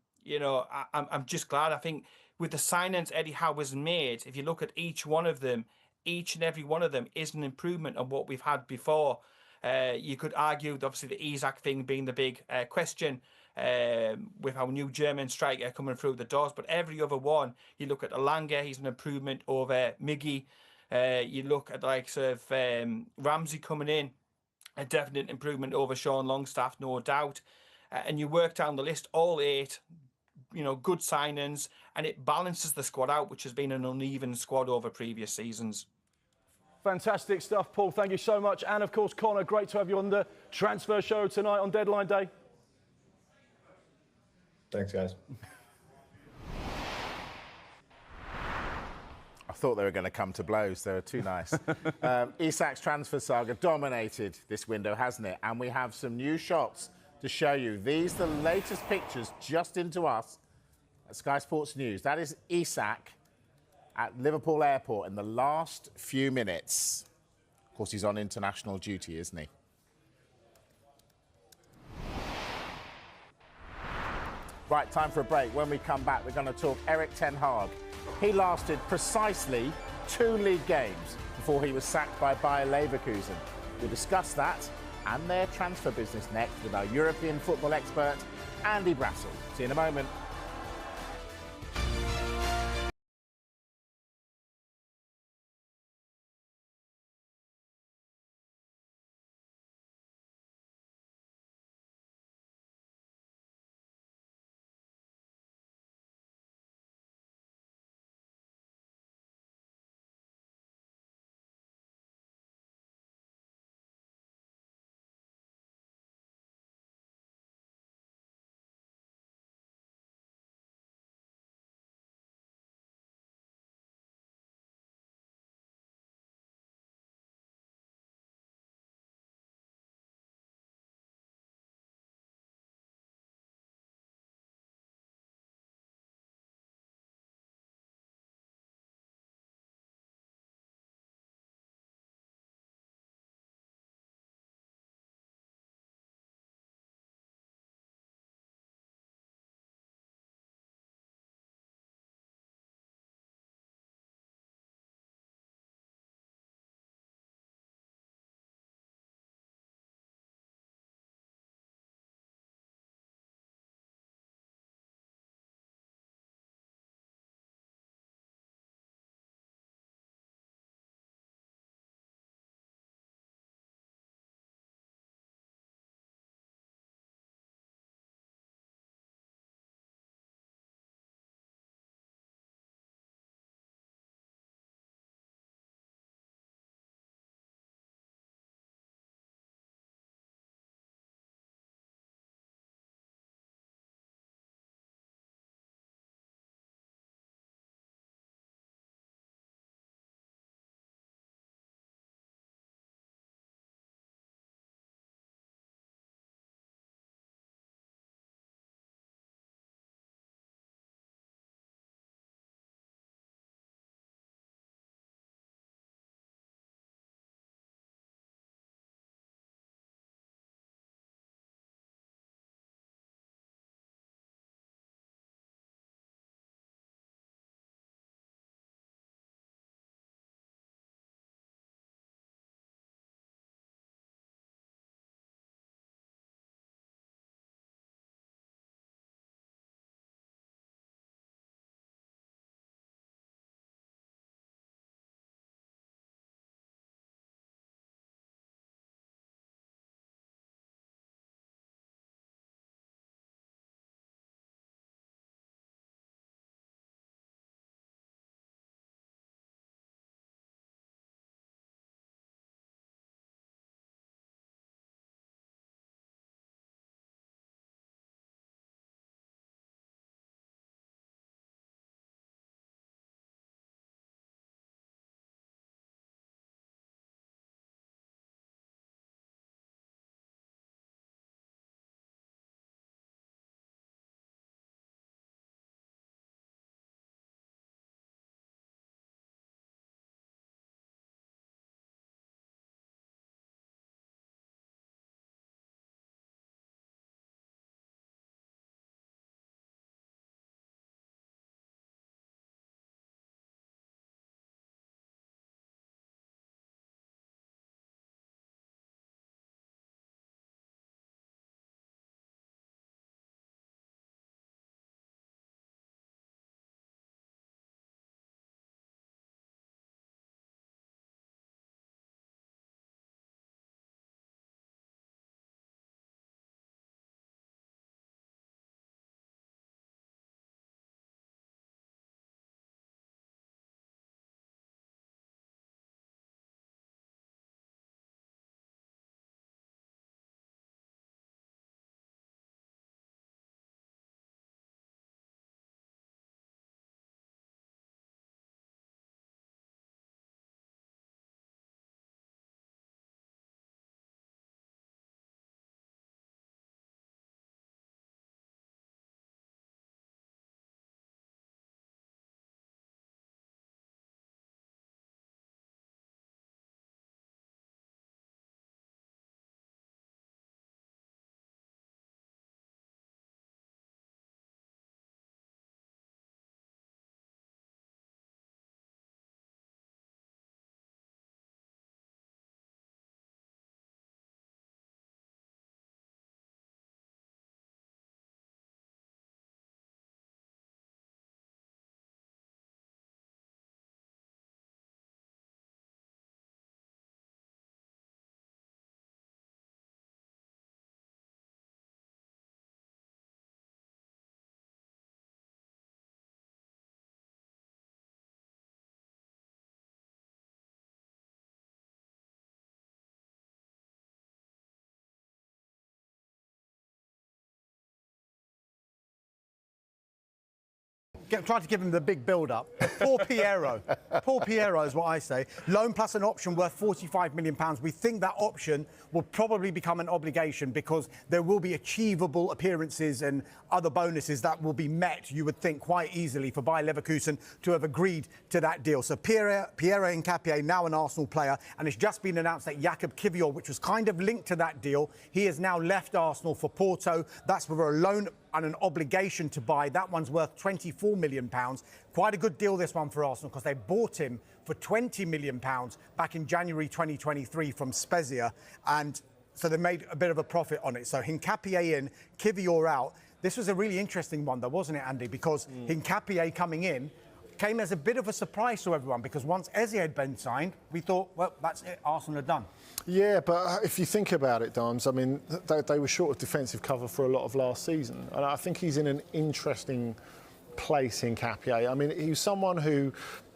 just glad. I think with the signings Eddie Howe has made, if you look at each one of them, each and every one of them is an improvement on what we've had before. You could argue, obviously, the Isak thing being the big question, with our new German striker coming through the doors. But every other one, you look at Alanga, he's an improvement over Miggy. You look at the likes of Ramsey coming in, a definite improvement over Sean Longstaff, no doubt. And you work down the list, all 8, good signings, and it balances the squad out, which has been an uneven squad over previous seasons. Fantastic stuff, Paul. Thank you so much. And, of course, Connor, great to have you on the transfer show tonight on deadline day. Thanks, guys. I thought they were going to come to blows. They were too nice. Isak's transfer saga dominated this window, hasn't it? And we have some new shots to show you. These are the latest pictures just into us at Sky Sports News. That is Isak at Liverpool Airport in the last few minutes. Of course, he's on international duty, isn't he? Right, time for a break. When we come back, we're going to talk Erik ten Hag. He lasted precisely 2 league games before he was sacked by Bayer Leverkusen. We'll discuss that and their transfer business next with our European football expert, Andy Brassel. See you in a moment. tried to give him the big build-up. Poor Piero. Poor Piero is what I say. Loan plus an option worth £45 million. We think that option will probably become an obligation because there will be achievable appearances and other bonuses that will be met, you would think, quite easily for Bayer Leverkusen to have agreed to that deal. So Piero Hincapié, now an Arsenal player, and it's just been announced that Jakub Kiwior, which was kind of linked to that deal, he has now left Arsenal for Porto. That's for a loan and an obligation to buy. That one's worth £24 million. Quite a good deal, this one, for Arsenal, because they bought him for £20 million back in January 2023 from Spezia, and so they made a bit of a profit on it. So Hincapié in, Kiwior out. This was a really interesting one, though, wasn't it, Andy? Because Hincapié coming in came as a bit of a surprise to everyone, because once Eze had been signed, we thought, well, that's it, Arsenal are done. Yeah, but if you think about it, Dimes, I mean, they were short of defensive cover for a lot of last season. And I think he's in an interesting place in Hincapié. I mean, he was someone who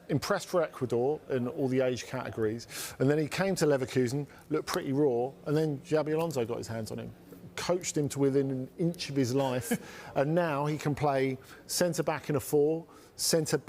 impressed for Ecuador in all the age categories. And then he came to Leverkusen, looked pretty raw, and then Xabi Alonso got his hands on him, coached him to within an inch of his life. And now he can play centre-back in a 4,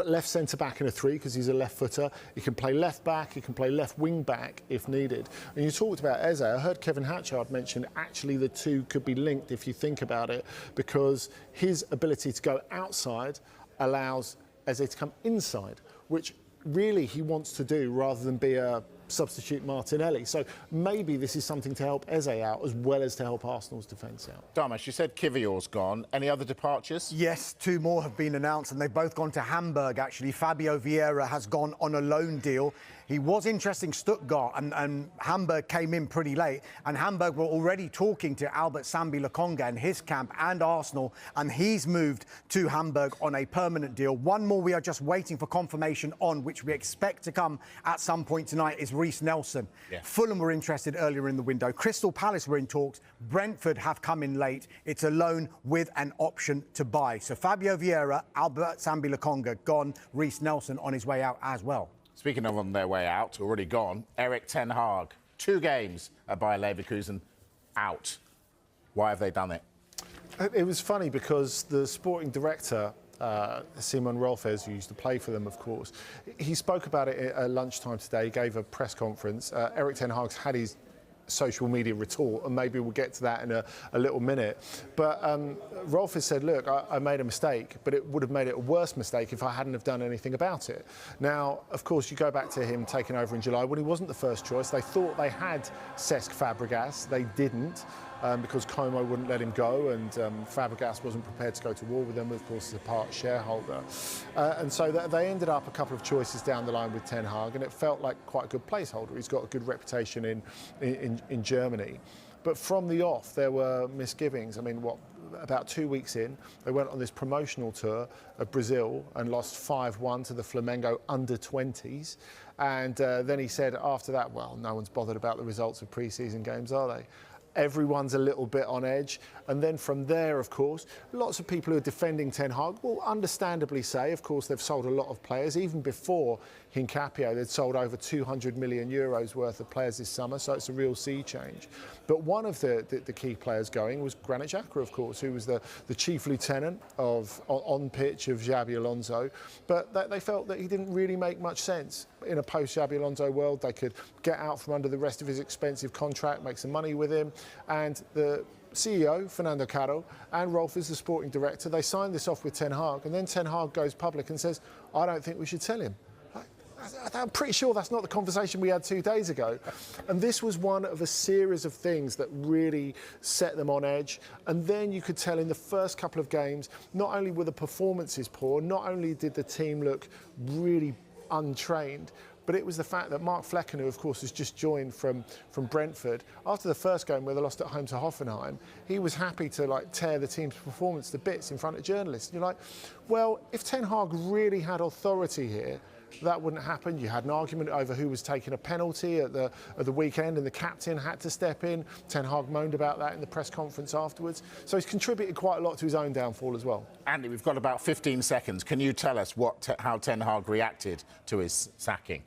left centre-back in a 3 because he's a left footer. He can play left back, he can play left wing back if needed. And you talked about Eze. I heard Kevin Hatchard mention actually the two could be linked if you think about it, because his ability to go outside allows Eze to come inside, which really he wants to do rather than be a substitute Martinelli. So maybe this is something to help Eze out as well as to help Arsenal's defence out. Damesh, you said Kiwior's gone. Any other departures? Yes, 2 more have been announced, and they've both gone to Hamburg, actually. Fabio Vieira has gone on a loan deal. He was interesting Stuttgart, and Hamburg came in pretty late, and Hamburg were already talking to Albert Sambi Lokonga and his camp and Arsenal, and he's moved to Hamburg on a permanent deal. One more we are just waiting for confirmation on, which we expect to come at some point tonight, is Reece Nelson. Yeah. Fulham were interested earlier in the window. Crystal Palace were in talks. Brentford have come in late. It's a loan with an option to buy. So Fabio Vieira, Albert Sambi Lokonga gone, Reece Nelson on his way out as well. Speaking of on their way out, already gone, Erik ten Hag. 2 games at Bayer Leverkusen, out. Why have they done it? It was funny because the sporting director, Simon Rolfes, who used to play for them, of course, he spoke about it at lunchtime today. He gave a press conference. Erik ten Hag's had his social media retort, and maybe we'll get to that in a little minute. But Rolfes said, look, I made a mistake, but it would have made it a worse mistake if I hadn't have done anything about it. Now, of course, you go back to him taking over in July when he wasn't the first choice. They thought they had Cesc Fabregas. They didn't. Because Como wouldn't let him go, and Fabregas wasn't prepared to go to war with them, of course, as a part shareholder. And so they ended up a couple of choices down the line with Ten Hag, and it felt like quite a good placeholder. He's got a good reputation in Germany. But from the off, there were misgivings. I mean, about 2 weeks in, they went on this promotional tour of Brazil and lost 5-1 to the Flamengo under-20s. And then he said after that, well, no one's bothered about the results of pre-season games, are they? Everyone's a little bit on edge. And then from there, of course, lots of people who are defending Ten Hag will understandably say, of course, they've sold a lot of players. Even before Hincapié, they'd sold over 200 million euros worth of players this summer, so it's a real sea change. But one of the key players going was Granit Xhaka, of course, who was the chief lieutenant on pitch of Xabi Alonso. But they felt that he didn't really make much sense. In a post-Xabi Alonso world, they could get out from under the rest of his expensive contract, make some money with him. And the CEO, Fernando Caro, and Rolf is the sporting director. They signed this off with Ten Hag, and then Ten Hag goes public and says, I don't think we should sell him. I'm pretty sure that's not the conversation we had 2 days ago. And this was one of a series of things that really set them on edge. And then you could tell in the first couple of games, not only were the performances poor, not only did the team look really untrained, but it was the fact that Mark Flecken, who of course has just joined from Brentford, after the first game where they lost at home to Hoffenheim, he was happy to tear the team's performance to bits in front of journalists. And you're like, well, if Ten Hag really had authority here, that wouldn't happen. You had an argument over who was taking a penalty at the weekend, and the captain had to step in. Ten Hag moaned about that in the press conference afterwards. So he's contributed quite a lot to his own downfall as well. Andy, we've got about 15 seconds. Can you tell us how Ten Hag reacted to his sacking?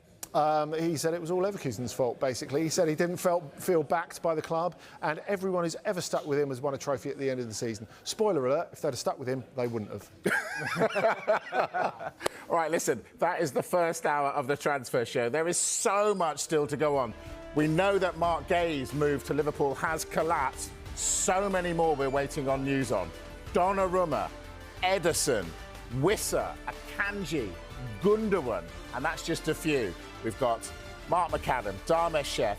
He said it was all Leverkusen's fault, basically. He said he didn't feel backed by the club, and everyone who's ever stuck with him has won a trophy at the end of the season. Spoiler alert, if they'd have stuck with him, they wouldn't have. All right, listen, that is the first hour of the transfer show. There is so much still to go on. We know that Mark Gay's move to Liverpool has collapsed. So many more we're waiting on news on. Donnarumma, Ederson, Wissa, Akanji, Gundogan, and that's just a few. We've got Mark McAdam, Dharmesh Sheth,